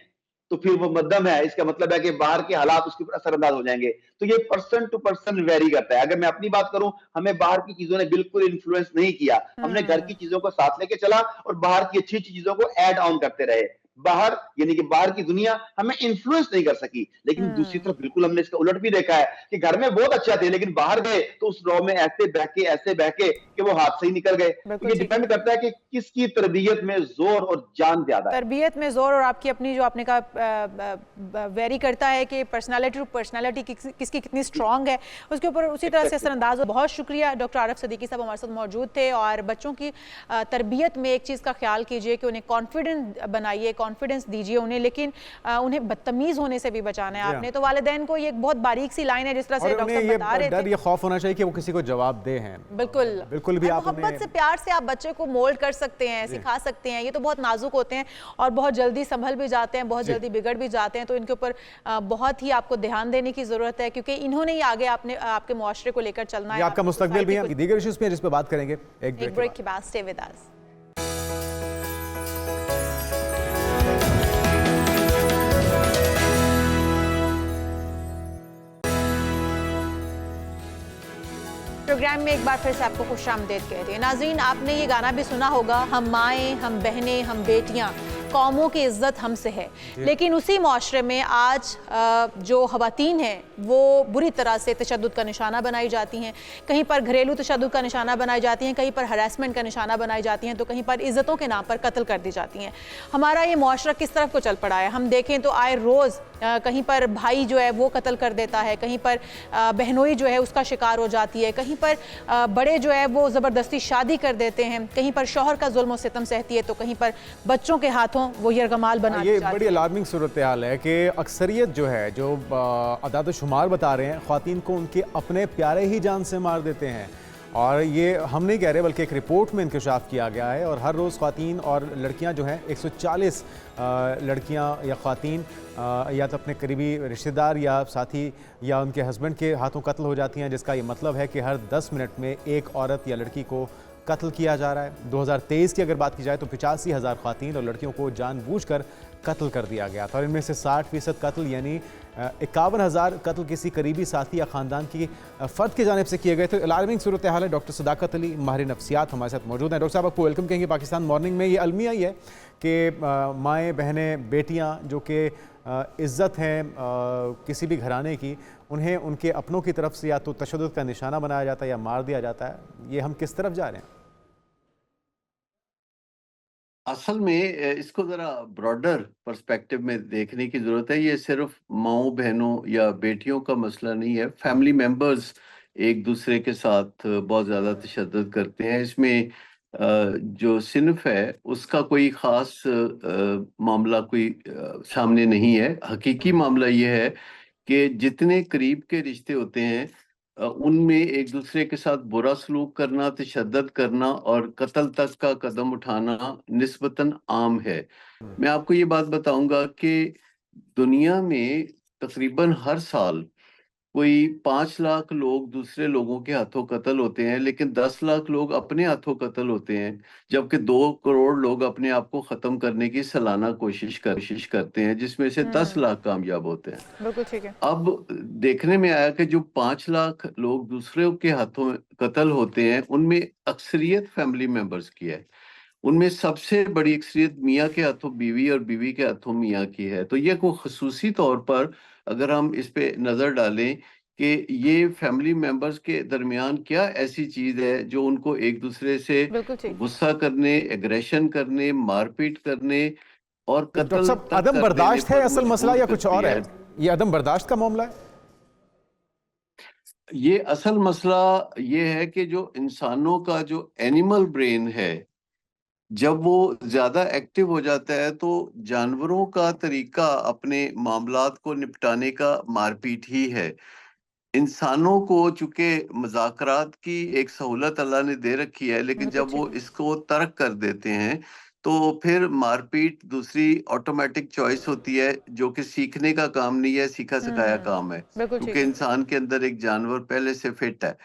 तो फिर वो मध्यम है, इसका मतलब है कि बाहर के हालात उसके ऊपर असरअंदाज हो जाएंगे। तो ये पर्सन टू पर्सन वेरी करता है। अगर मैं अपनी बात करूं, हमें बाहर की चीजों ने बिल्कुल इन्फ्लुएंस नहीं किया, हमने घर की चीजों को साथ लेके चला और बाहर की अच्छी अच्छी चीजों को ऐड ऑन करते रहे। बाहर यानी कि बाहर की दुनिया हमें इन्फ्लुएंस नहीं कर सकी। लेकिन दूसरी तरफ बिल्कुल हमने इसका उलट भी देखा है कि घर में बहुत अच्छा थे, लेकिन बाहर गए तो उस रॉ में ऐसे बहके कि वो हाथ से ही निकल गए। तो ये डिपेंड करता है कि किसकी तरबियत में जोर और जान ज्यादा है। तरबियत में जोर और आपकी अपनी जो आपने कहा वेरी करता है कि पर्सनालिटी टू पर्सनालिटी किसकी कितनी स्ट्रांग है, उसके ऊपर उसी तरह से असरअंदाज हो। बहुत शुक्रिया डॉक्टर आरिफ सिद्दीकी साहब हमारे साथ मौजूद थे। और बच्चों की तरबियत में एक चीज़ का ख्याल कीजिए कि उन्हें कॉन्फिडेंट बनाइए, कॉन्फिडेंस दीजिए उन्हें, लेकिन उन्हें बदतमीज होने से भी बचाना है आपने। तो वालिदैन को ये एक बहुत बारीक सी लाइन है, जिस तरह से डॉक्टर बता रहे थे, ये खौफ होना चाहिए कि वो किसी को जवाब दे हैं। बिल्कुल भी आप मोहब्बत से प्यार से आप बच्चे को मोल्ड कर सकते हैं, सिखा सकते हैं। ये तो बहुत नाजुक होते हैं और बहुत जल्दी संभल भी जाते हैं, बहुत जल्दी बिगड़ भी जाते हैं। तो इनके ऊपर बहुत ही आपको ध्यान देने की जरूरत है, क्योंकि इन्होंने ही आगे आपके मुआशरे को लेकर चलना है। आपका मुस्तकबिल भी है। दीगर इश्यूज पे जिस पे बात करेंगे एक ब्रेक के बाद। Stay with us. प्रोग्राम में एक बार फिर से आपको खुशामदीद कहते हैं। नाज़रीन, आपने ये गाना भी सुना होगा, हम माएँ, हम बहनें, हम बेटियाँ, कौमों की इज्जत हमसे है। लेकिन उसी मुआशरे में आज जो ख़वातीन हैं वो बुरी तरह से तशद्दुद का निशाना बनाई जाती हैं। कहीं पर घरेलू तशद्दुद का निशाना बनाई जाती हैं, कहीं पर हरासमेंट का निशाना बनाई जाती हैं, तो कहीं पर इज़्ज़तों के नाम पर कत्ल कर दी जाती हैं। हमारा ये मुआशरा किस तरफ को चल पड़ा है? हम देखें तो आए रोज़ कहीं पर भाई जो है वो कत्ल कर देता है, कहीं पर बहनोई जो है उसका शिकार हो जाती है, कहीं पर बड़े जो है वो ज़बरदस्ती शादी कर देते हैं, कहीं पर शौहर का जुल्म और सितम सहती है, तो कहीं पर बच्चों के हाथों वो यरगमाल बना दी जाती है। ये बड़ी अलार्मिंग सूरत हाल है कि अक्सरियत जो है, जो अदाद शुमार बता रहे हैं, ख़वातीन को उनके अपने प्यारे ही जान से मार देते हैं। और ये हम नहीं कह रहे, बल्कि एक रिपोर्ट में इंकशाफ किया गया है। और हर रोज़ ख़वातीन और लड़कियां जो हैं 140 लड़कियां या ख़वातीन या तो अपने करीबी रिश्तेदार या साथी या उनके हस्बैंड के हाथों कत्ल हो जाती हैं, जिसका ये मतलब है कि हर 10 मिनट में एक औरत या लड़की को कत्ल किया जा रहा है। 2023 की अगर बात की जाए तो 85,000 ख़वातीन और लड़कियों को जानबूझकर कत्ल कर दिया गया था। और इनमें से 60% कत्ल यानी 51,000 कत्ल किसी करीबी साथी या ख़ानदान की फ़र्द की जानिब से किए गए थे। अलार्मिंग सूरत हाल है। डॉक्टर सदाकत अली, माहिर नफ्सियात, हमारे साथ मौजूद हैं। डॉक्टर साहब, आपको वेलकम कहेंगे पाकिस्तान मॉर्निंग में। ये अलमिया ही है कि माएँ, बहनें, बेटियाँ जो कि इज़्ज़त हैं किसी भी घराने की, उन्हें उनके अपनों की तरफ से या तो तशद्दुद का निशाना बनाया जाता है या मार दिया जाता है। ये हम किस तरफ जा रहे हैं? असल में इसको ज़रा ब्रॉडर पर्सपेक्टिव में देखने की ज़रूरत है। ये सिर्फ माओ बहनों या बेटियों का मसला नहीं है। फैमिली मेंबर्स एक दूसरे के साथ बहुत ज़्यादा तशद्दुद करते हैं। इसमें जो सिनफ है उसका कोई ख़ास मामला कोई सामने नहीं है। हकीकी मामला ये है कि जितने करीब के रिश्ते होते हैं उनमें एक दूसरे के साथ बुरा सलूक करना, तशद्दुद करना और कत्ल तक का कदम उठाना निस्बतन आम है। मैं आपको ये बात बताऊंगा कि दुनिया में तकरीबन हर साल कोई 5 लाख लोग दूसरे लोगों के हाथों कत्ल होते हैं, लेकिन 10 लाख लोग अपने हाथों कत्ल होते हैं, जबकि 2 करोड़ लोग अपने आप को ख़त्म करने की सालाना कोशिश करते हैं, जिसमें से 10 लाख कामयाब होते हैं। बिल्कुल ठीक है। अब देखने में आया कि जो 5 लाख लोग दूसरे के हाथों कत्ल होते हैं उनमें अक्सरियत फैमिली मेंबर्स की है। उनमें सबसे बड़ी अक्सरियत मियाँ के हाथों बीवी और बीवी के हाथों मियाँ की है। तो ये कोई खसूसी तौर पर अगर हम इस पे नज़र डालें कि ये फैमिली मेंबर्स के दरमियान क्या ऐसी चीज़ है जो उनको एक दूसरे से गुस्सा करने, एग्रेशन करने, मारपीट करने और कत्ल तक अदम बर्दाश्त है असल मसला या कुछ और है? ये अदम बर्दाश्त का मामला है? ये असल मसला ये है कि जो इंसानों का जो एनिमल ब्रेन है, जब वो ज्यादा एक्टिव हो जाता है तो जानवरों का तरीका अपने मामलात को निपटाने का मारपीट ही है। इंसानों को चूंकि मुज़ाकरात की एक सहूलत अल्लाह ने दे रखी है, लेकिन जब वो इसको तर्क कर देते हैं तो फिर मारपीट दूसरी ऑटोमेटिक चॉइस होती है, जो कि सीखने का काम नहीं है, सीखा सिखाया काम है, क्योंकि इंसान के अंदर एक जानवर पहले से फिट है।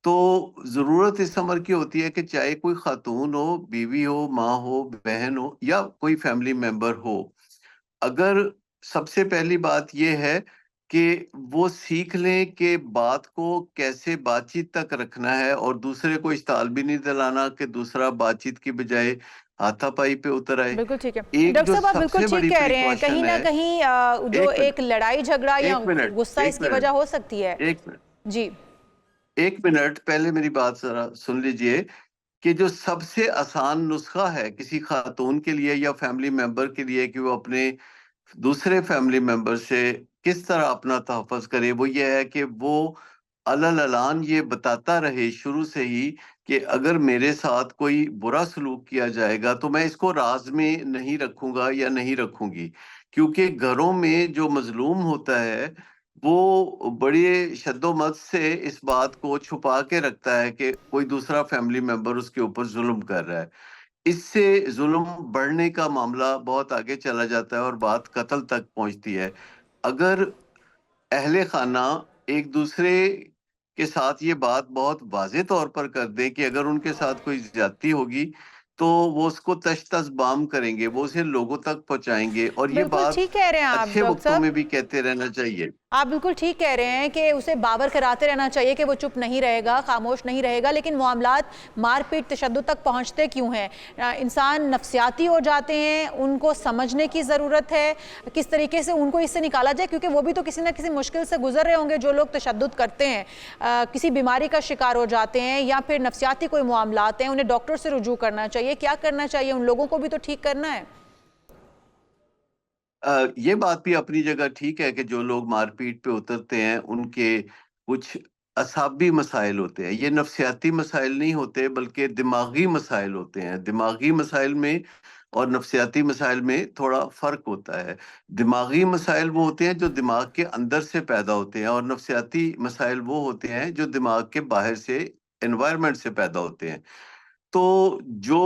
तो जरूरत इस अमर की होती है कि चाहे कोई खातून हो, बीवी हो, माँ हो, बहन हो या कोई फैमिली मेंबर हो, अगर सबसे पहली बात ये है कि वो सीख लें कि बात को कैसे बातचीत तक रखना है, और दूसरे को इश्ताल भी नहीं दिलाना कि दूसरा बातचीत की बजाय हाथापाई पे उतर आए। बिल्कुल ठीक है एक डॉक्टर जो साहब, आप बिल्कुल सबसे ठीक बड़ी कह रहे हैं। कहीं प्रिकॉशन ना है, कहीं जो एक लड़ाई झगड़ा या गुस्सा इसकी वजह हो सकती है। जी, एक मिनट पहले मेरी बात जरा सुन लीजिए कि जो सबसे आसान नुस्खा है किसी खातून के लिए या फैमिली मेंबर के लिए कि वो अपने दूसरे फैमिली मेंबर से किस तरह अपना तहफ़्फ़ुज़ करे, वो ये है कि वो अलल अलान ये बताता रहे शुरू से ही कि अगर मेरे साथ कोई बुरा सलूक किया जाएगा तो मैं इसको राज में नहीं रखूंगा या नहीं रखूंगी, क्योंकि घरों में जो मजलूम होता है वो बड़े शद्दोमत से इस बात को छुपा के रखता है कि कोई दूसरा फैमिली मेंबर उसके ऊपर जुल्म कर रहा है। इससे जुल्म बढ़ने का मामला बहुत आगे चला जाता है और बात कत्ल तक पहुंचती है। अगर अहले खाना एक दूसरे के साथ ये बात बहुत वाज़े तौर पर कर दें कि अगर उनके साथ कोई ज्यादती होगी तो वो उसको तश-तश बाम करेंगे, वो उसे लोगों तक पहुंचाएंगे, और ये बिल्कुल बात ठीक कह रहे हैं आप अच्छे डॉक्टर वक्तों साहब। में भी कहते रहना चाहिए। आप बिल्कुल ठीक कह रहे हैं कि उसे बाबर कराते रहना चाहिए कि वो चुप नहीं रहेगा, खामोश नहीं रहेगा, लेकिन मामलात मारपीट तशद्दुद तक पहुंचते क्यों हैं? इंसान नफ्सियाती हो जाते हैं, उनको समझने की ज़रूरत है किस तरीके से उनको इससे निकाला जाए, क्योंकि वो भी तो किसी ना किसी मुश्किल से गुजर रहे होंगे जो लोग तशद्दुद करते हैं, किसी बीमारी का शिकार हो जाते हैं या फिर नफ्सियाती कोई मामलात हैं, उन्हें डॉक्टर से रुजू करना चाहिए। क्या करना चाहिए? उन लोगों को भी तो ठीक करना है। ये बात भी अपनी जगह ठीक है कि जो लोग मारपीट पे उतरते हैं उनके कुछ असाबी मसाइल होते हैं। ये नफ्सियाती मसाइल नहीं होते बल्कि दिमागी मसाइल होते हैं। दिमागी मसाइल में और नफ्सियाती मसाइल में थोड़ा फर्क होता है। दिमागी मसाइल वो होते हैं जो दिमाग के अंदर से पैदा होते हैं, और नफ्सियाती मसाइल वो होते हैं जो दिमाग के बाहर से, एनवायरनमेंट से पैदा होते हैं। तो जो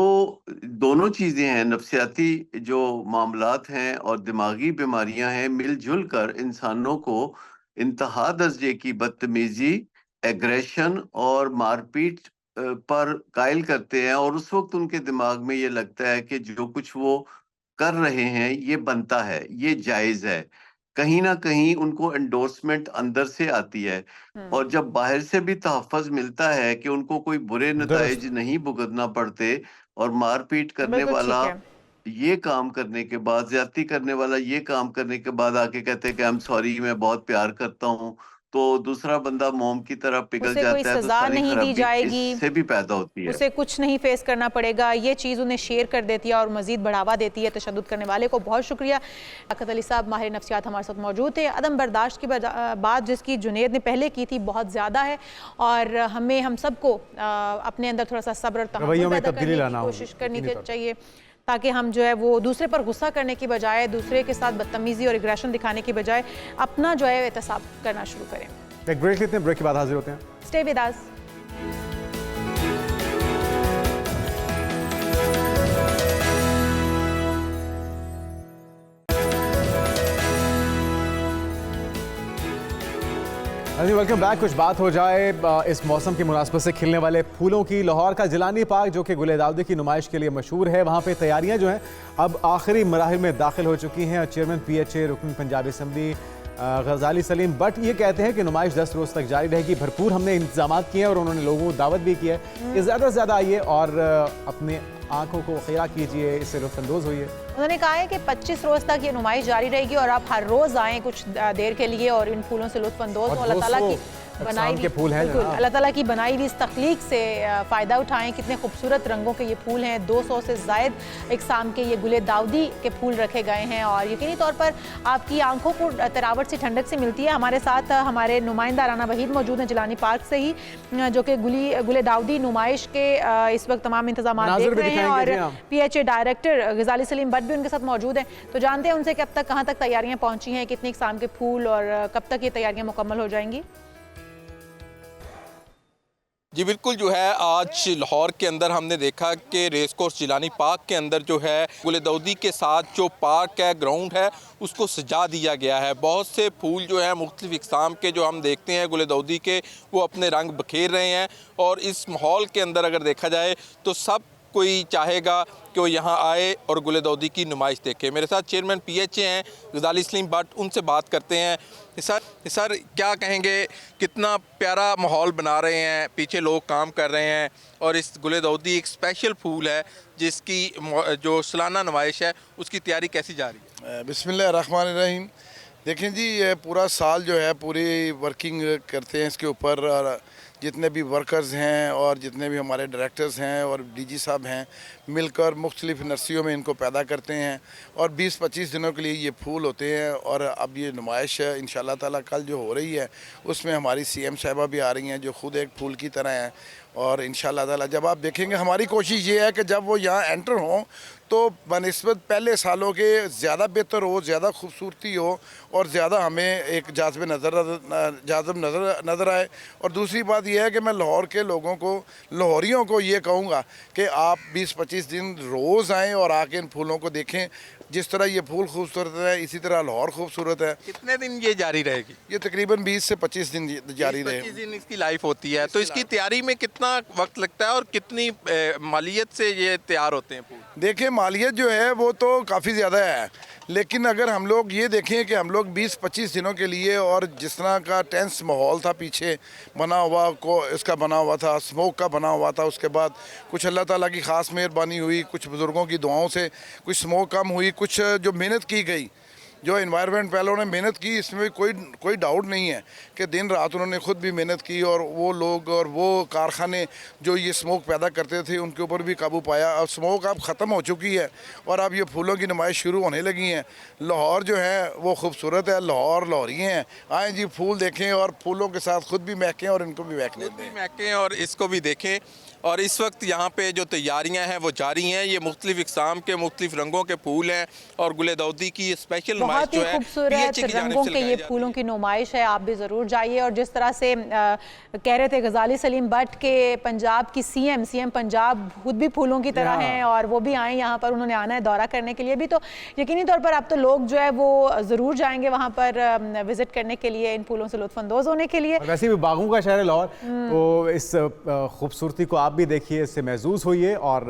दोनों चीजें हैं, नफ्सियाती जो मामलात हैं और दिमागी बीमारियां हैं, मिलजुल कर इंसानों को इंतहा दर्जे की बदतमीजी, एग्रेशन और मारपीट पर कायल करते हैं, और उस वक्त उनके दिमाग में ये लगता है कि जो कुछ वो कर रहे हैं ये बनता है, ये जायज है। कहीं ना कहीं उनको एंडोर्समेंट अंदर से आती है, और जब बाहर से भी तहफ़्फ़ुज़ मिलता है कि उनको कोई बुरे नताइज नहीं भुगतना पड़ते, और मारपीट करने बिल्कुल वाला ठीक है। ये काम करने के बाद, ज्यादती करने वाला ये काम करने के बाद आके कहते हैं कि आई एम सॉरी, मैं बहुत प्यार करता हूँ, तो दूसरा बंदा मोम की तरह पिघल उसे कोई जाता है, तो सजा सारी नहीं दी खराबी जाएगी, इससे भी पैदा होती है। उसे कुछ नहीं फेस करना पड़ेगा। ये चीज़ उन्हें शेयर कर देती है और मजीद बढ़ावा देती है तशद्दुद करने वाले को। बहुत शुक्रिया लियाकत अली साहब, माहिर नफ्सियात हमारे साथ मौजूद थे। अदम बर्दाश्त की बात जिसकी जुनैद ने पहले की थी बहुत ज़्यादा है, और हम सबको अपने अंदर थोड़ा सा सब्र और तहम्मुल पैदा करने की कोशिश करनी चाहिए, ताकि हम जो है वो दूसरे पर गुस्सा करने की बजाय, दूसरे के साथ बदतमीज़ी और एग्रेशन दिखाने की बजाय अपना जो है एहतसाब करना शुरू करें। एक ब्रेक लेते हैं, ब्रेक के बाद हाजिर होते हैं। Stay with us. Welcome back. कुछ बात हो जाए इस मौसम की मुनासबत से खिलने वाले फूलों की। लाहौर का जिलानी पार्क जो कि गुले दाऊदी की नुमाइश के लिए मशहूर है, वहाँ पे तैयारियाँ जो हैं अब आखिरी मराहिल में दाखिल हो चुकी हैं। और चेयरमैन PHA रुकन पंजाबी असम्बली गजाली सलीम बट ये कहते हैं कि नुमाइश 10 रोज़ तक जारी रहेगी। भरपूर हमने इंतजाम किए हैं और उन्होंने लोगों को दावत भी की है कि ज़्यादा से ज़्यादा आइए और अपने आंखों को खीरा कीजिए, इससे लुत्फ़अंदोज़ होइए। उन्होंने कहा है कि 25 रोज़ तक ये नुमाइश जारी रहेगी और आप हर रोज़ आएँ कुछ देर के लिए और इन फूलों से लुत्फ़अंदोज़ हो। अल्लाह ताला की बनाई के फूल हैं, बिल्कुल अल्लाह ताला की बनाई हुई इस तख्लीक से फ़ायदा उठाएं। कितने खूबसूरत रंगों के ये फूल हैं। 200 से ज़ायद इकसाम के ये गुले दाऊदी के फूल रखे गए हैं और यकीनी तौर पर आपकी आंखों को तरावट से ठंडक से मिलती है। हमारे साथ हमारे नुमाइंदा राना वहीद मौजूद हैं जिलानी पार्क से ही, जो कि गुले दाऊदी नुमाइश के इस वक्त तमाम इंतजाम देख रहे हैं, और PHA डायरेक्टर गजाली सलीम बट भी उनके साथ मौजूद हैं। तो जानते हैं उनसे कि अब तक कहाँ तक तैयारियाँ पहुँची हैं, कितने इकसाम के फूल और कब तक ये तैयारियाँ मुकम्मल हो जाएंगी। जी बिल्कुल, जो है आज लाहौर के अंदर हमने देखा कि रेस कोर्स जिलानी पार्क के अंदर जो है गुले दाऊदी के साथ जो पार्क है, ग्राउंड है, उसको सजा दिया गया है। बहुत से फूल जो है मुख्तलिफ इक़साम के जो हम देखते हैं गुले दाऊदी के, वो अपने रंग बखेर रहे हैं। और इस माहौल के अंदर अगर देखा जाए तो सब कोई चाहेगा कि वो यहाँ आए और गुल दाऊदी की नुमाइश देखे। मेरे साथ चेयरमैन PHA हैं गजाली सलीम भट्ट, उनसे बात करते हैं। सर क्या कहेंगे, कितना प्यारा माहौल बना रहे हैं, पीछे लोग काम कर रहे हैं और इस गुल दाऊदी एक स्पेशल फूल है जिसकी जो सालाना नुमाइश है उसकी तैयारी कैसी जा रही है? बिस्मिल्लाहिर्रहमानिर्रहीम। देखें जी, ये पूरा साल जो है पूरी वर्किंग करते हैं इसके ऊपर, और जितने भी वर्कर्स हैं और जितने भी हमारे डायरेक्टर्स हैं और DG साहब हैं मिलकर मुख्तलिफ नर्सरियों में इनको पैदा करते हैं और 20-25 दिनों के लिए ये फूल होते हैं। और अब ये नुमाइश इंशाल्लाह ताला कल जो हो रही है उसमें हमारी CM साहिबा भी आ रही हैं जो ख़ुद एक फूल की तरह हैं। और इंशाल्लाह ताला जब आप देखेंगे, हमारी कोशिश ये है कि जब वो यहाँ एंटर हों तो बनिस्बत पहले सालों के ज़्यादा बेहतर हो, ज़्यादा खूबसूरती हो और ज़्यादा हमें एक जाज़ब नज़र आए। और दूसरी बात यह है कि मैं लाहौर के लोगों को, लाहौरियों को ये कहूँगा कि आप 20-25 दिन रोज़ आएँ और आके इन फूलों को देखें। जिस तरह ये फूल खूबसूरत है इसी तरह लाहौर खूबसूरत है। कितने दिन ये जारी रहेगी? ये तकरीबन 20 से 25 दिन जारी रहेगी। 25 दिन इसकी लाइफ होती है। तो इसकी तैयारी में कितना वक्त लगता है और कितनी मालियत से ये तैयार होते हैं फूल? देखिए, मालियत जो है वो तो काफ़ी ज़्यादा है, लेकिन अगर हम लोग ये देखें कि हम लोग 20-25 दिनों के लिए, और जिस तरह का टेंस माहौल था पीछे बना हुआ, इसका बना हुआ था, स्मोक का बना हुआ था, उसके बाद कुछ अल्लाह ताला की ख़ास मेहरबानी हुई, कुछ बुज़ुर्गों की दुआओं से कुछ स्मोक कम हुई, कुछ जो मेहनत की गई, जो एनवायरनमेंट वालों ने मेहनत की, इसमें कोई डाउट नहीं है कि दिन रात उन्होंने खुद भी मेहनत की और वो लोग और वो कारखाने जो ये स्मोक पैदा करते थे उनके ऊपर भी काबू पाया। अब स्मोक अब ख़त्म हो चुकी है और अब ये फूलों की नुमाइश शुरू होने लगी हैं। लाहौर जो है वो खूबसूरत है, लाहौर लाहौरी हैं। आएँ जी, फूल देखें और फूलों के साथ खुद भी महकें और इनको भी महकें और इसको भी देखें। और इस वक्त यहाँ पे जो तैयारियाँ हैं वो जारी हैं। ये मुख्तलिफ इकसाम के मुख्तलिफ रंगों के फूल हैं और गुल दाऊदी की ये स्पेशल नुमाइश जो है खूबसूरत रंगों के ये फूलों की नुमाइश है। आप भी ज़रूर जाइए। और जिस तरह से कह रहे थे गजाली सलीम भट्ट के पंजाब की CM पंजाब खुद भी फूलों की तरह हैं और वो भी आए यहाँ पर, उन्होंने आना है दौरा करने के लिए भी, तो यकीनी तौर पर अब तो लोग जो है वो ज़रूर जाएंगे वहाँ पर विजिट करने के लिए, इन फूलों से लुत्फ़अंदोज़ होने के लिए। वैसे भी बागों का शहर है लाहौर, तो इस खूबसूरती को आप भी देखिए, इससे महसूस होइए और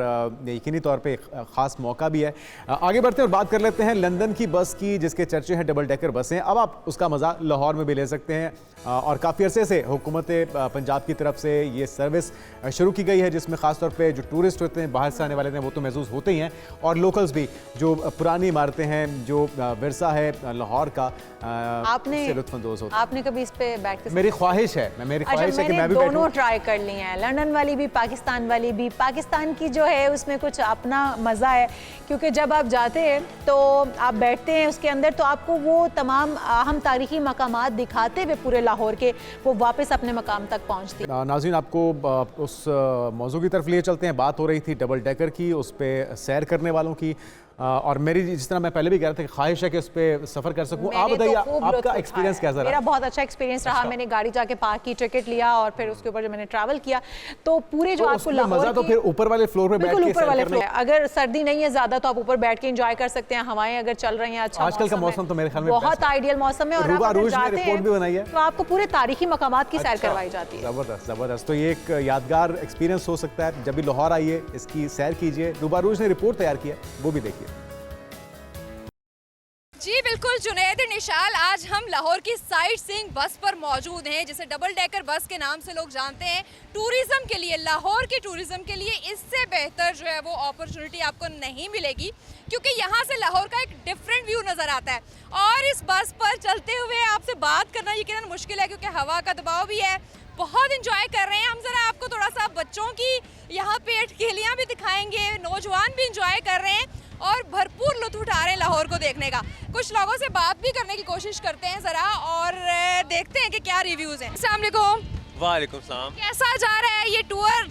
यकीनी तौर पे एक ख़ास मौका भी है। आगे बढ़ते हैं और बात कर लेते हैं लंदन की बस की, जिसके चर्चे हैं डबल डेकर बसें। अब आप उसका मज़ा लाहौर में भी ले सकते हैं और काफ़ी अरसे से हुकूमत पंजाब की तरफ से ये सर्विस शुरू की गई है, जिसमें ख़ासतौर पे जो टूरिस्ट होते हैं, बाहर से आने वाले हैं, वो तो महसूस होते ही हैं, और लोकल्स भी, जो पुरानी इमारतें हैं, जो विरसा है लाहौर का, आपने लुत्फ़अंदोज़ होते हैं। आपने कभी इस पे बैठ के? मेरी ख्वाहिश है कि मैं भी दोनों ट्राई कर ली हैं, लंदन वाली भी, पाकिस्तान वाली भी। पाकिस्तान की जो है उसमें कुछ अपना मज़ा है, क्योंकि जब आप जाते हैं तो आप बैठते हैं उसके अंदर, तो आपको वो तमाम अहम तारीखी मकामात दिखाते हुए पूरे लाहौर के वो वापस अपने मकाम तक पहुंचती है। नाज़रीन, आपको उस मौजू की तरफ लिए चलते हैं। बात हो रही थी डबल डेकर की, उस पर सैर करने वालों की, और मेरी जिस तरह मैं पहले भी कह रहा था कि ख्वाहिश है कि उस पर सफ़र कर सकूं। आप बताइए, आपका एक्सपीरियंस कैसा रहा? मेरा बहुत अच्छा एक्सपीरियंस रहा। मैंने गाड़ी जाके पार्क की, टिकट लिया और फिर उसके ऊपर जो मैंने ट्रैवल किया, तो पूरे जो आपको लाहौर तो फिर ऊपर वाले फ्लोर पे बैठ के ऊपर वाले फ्लोर, अगर सर्दी नहीं है ज़्यादा तो आप ऊपर बैठ के एंजॉय कर सकते हैं। हवाएं अगर चल रही हैं, अच्छा आजकल का मौसम तो मेरे ख्याल में बहुत आइडियल मौसम है। और आप अगर जाते हैं तो आपको पूरे तारीखी मकामात की सैर करवाई जाती है। ज़बरदस्त। तो ये एक यादगार एक्सपीरियंस हो सकता है। जब भी लाहौर आइए, इसकी सैर कीजिए। रूबारूज ने रिपोर्ट तैयार की है, वो भी देखिए। जी बिल्कुल, जुनैद निशाल, आज हम लाहौर की साइट सीइंग बस पर मौजूद हैं, जिसे डबल डेकर बस के नाम से लोग जानते हैं। टूरिज़्म के लिए, लाहौर के टूरिज़्म के लिए इससे बेहतर जो है वो अपॉर्चुनिटी आपको नहीं मिलेगी, क्योंकि यहाँ से लाहौर का एक डिफरेंट व्यू नज़र आता है। और इस बस पर चलते हुए आपसे बात करना यकीनन मुश्किल है, क्योंकि हवा का दबाव भी है। बहुत इंजॉय कर रहे हैं हम। ज़रा आपको थोड़ा सा बच्चों की यहाँ पे अटखेलियाँ भी दिखाएंगे, नौजवान भी इंजॉय कर रहे हैं और भरपूर लुत्फ उठा रहे हैं लाहौर को देखने का। कुछ लोगों से बात भी करने की कोशिश करते हैं ज़रा, और देखते हैं कि क्या रिव्यूज़ हैं। अस्सलाम वालेकुम। वालेकुम सलाम। कैसा जा रहा है ये टूर?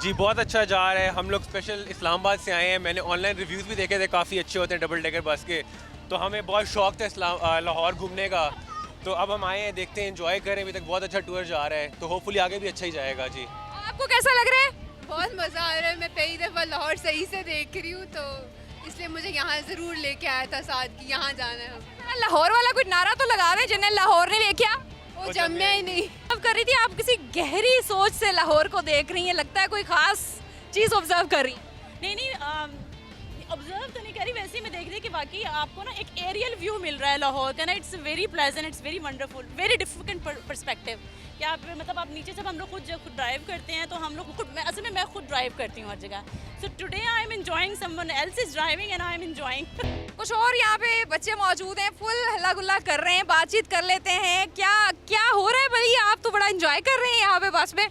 जी बहुत अच्छा जा रहा है। हम लोग स्पेशल इस्लामाबाद से आए हैं। मैंने ऑनलाइन रिव्यूज़ भी देखे थे, काफ़ी अच्छे होते हैं डबल डेकर बस के, तो हमें बहुत शौक था लाहौर घूमने का। तो अब हम आए हैं, देखते हैं, एंजॉय करें। अभी तक बहुत अच्छा टूर जा रहा है, तो होपफुली आगे भी अच्छा ही जाएगा। जी आपको कैसा लग रहा है? बहुत मज़ा आ रहा है। मैं पहली दफ़ा लाहौर सही से देख रही हूँ, तो इसलिए मुझे यहाँ ज़रूर लेके आया था साथ कि यहाँ जाना है। लाहौर वाला कुछ नारा तो लगा रहे जिन्हें लाहौर नहीं देखा, वो जम्या ही नहीं। अब कर रही थी, आप किसी गहरी सोच से लाहौर को देख रही हैं, लगता है कोई ख़ास चीज़ ऑब्जर्व कर रही हैं? नहीं ऑब्जर्व तो नहीं करी, वैसे ही मैं देख रही कि वाकई आपको ना एक एरियल व्यू मिल रहा है लाहौर का ना। It's very pleasant, it's very wonderful, very different perspective. क्या आप मतलब आप नीचे जब हम लोग खुद ड्राइव करते हैं तो हम लोग खुद, असल में मैं खुद ड्राइव करती हूँ हर जगह। So today I am enjoying someone else is driving and I am enjoying. कुछ और यहाँ पे बच्चे मौजूद हैं, फुल हल्ला गुल्ला कर रहे हैं, बातचीत कर लेते हैं। क्या क्या हो रहा है भाई? आप तो बड़ा एंजॉय कर रहे हैं यहाँ पे बस में।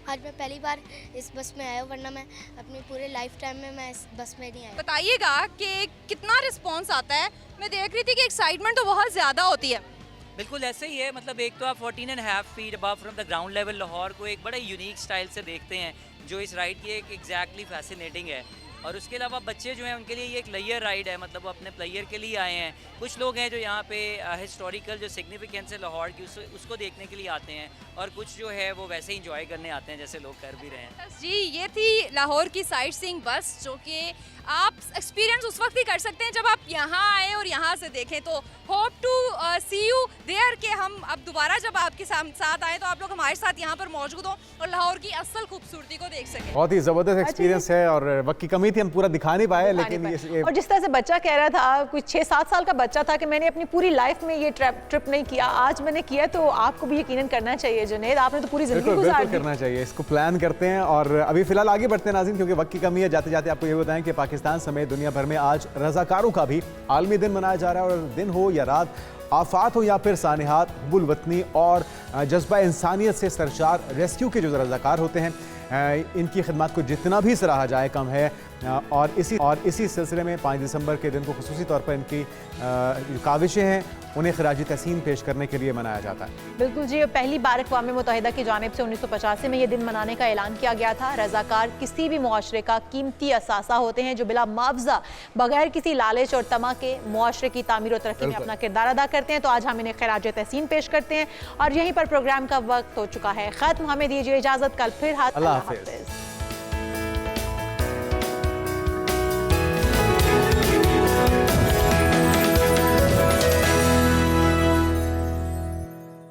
आज मैं पहली बार इस बस में आया हूँ, वरना मैं अपनी पूरे लाइफ टाइम में मैं इस बस में नहीं आया। बताइएगा कि कितना रिस्पांस आता है? मैं देख रही थी कि एक्साइटमेंट तो बहुत ज़्यादा होती है। बिल्कुल ऐसे ही है, मतलब एक तो आप 14.5 feet above from the ground level Lahore को एक बड़ा यूनिक स्टाइल से देखते हैं, जो इस राइड की एक एग्जैक्टली फैसिनेटिंग है। और उसके अलावा बच्चे जो हैं उनके लिए ये एक लेयर राइड है, मतलब वो अपने प्लेयर के लिए आए हैं। कुछ लोग हैं जो यहाँ पे हिस्टोरिकल जो सिग्निफिकेंस है लाहौर की उसको देखने के लिए आते हैं, और कुछ जो है वो वैसे ही इंजॉय करने आते हैं जैसे लोग कर भी रहे हैं। जी, ये थी लाहौर की साइट सीइंग बस, जो कि आप एक्सपीरियंस उस वक्त ही कर सकते हैं जब आप यहाँ आए और यहाँ से देखें। तो hope to see you there कि हम अब दोबारा जब आपके साथ आए तो आप लोग हमारे साथ यहाँ पर मौजूद हों और लाहौर की असल खूबसूरती को देख सकें। बहुत ही ज़बरदस्त एक्सपीरियंस है और वक्त की कमी थी, हम पूरा दिखा नहीं पाए, लेकिन ये और जिस तरह से बच्चा कह रहा था, कुछ 6-7 साल का बच्चा था, कि मैंने अपनी पूरी लाइफ में ये ट्रिप नहीं किया, आज मैंने किया, तो आपको भी यकीनन करना चाहिए। जुनैद, आपने तो पूरी जिंदगी गुजार दी। करना चाहिए, इसको प्लान करते हैं। और अभी फिलहाल आगे बढ़ते हैं नाज़रीन, क्योंकि वक्त की कमी है। जाते जाते आपको ये बताएं कि पाकिस्तान समेत दुनिया भर में आज रज़ाकारों का भी आलमी दिन मनाया जा रहा है। और दिन हो या रात, आफात हो या फिर सानिहात, हुब्बुल वतनी और जज्बा इंसानियत से सरशार रेस्क्यू के जो रज़ाकार होते हैं, इनकी खिदमत को जितना भी सराहा जाए कम है। और इसी सिलसिले में 5 दिसंबर के दिन को खुसूसी तौर पर इनकी काविशें हैं, उन्हें खराज तहसीन पेश करने के लिए मनाया जाता है। बिल्कुल जी, पहली बार अक़वाम मुत्तहिदा की जानिब से 1985 में ये दिन मनाने का ऐलान किया गया था। रज़ाकार किसी भी मुआशरे का कीमती असासा होते हैं, जो बिला मुआवजा बगैर किसी लालच और तमा के मुआशरे की तामीर और तरक्की में अपना किरदार अदा करते हैं। तो आज हम इन्हें खराज तहसीन पेश करते हैं और यहीं पर प्रोग्राम का वक्त हो चुका है ख़त्म। हमें दीजिए इजाज़त, कल फिर हाथ। अल्लाह हाफ़िज़।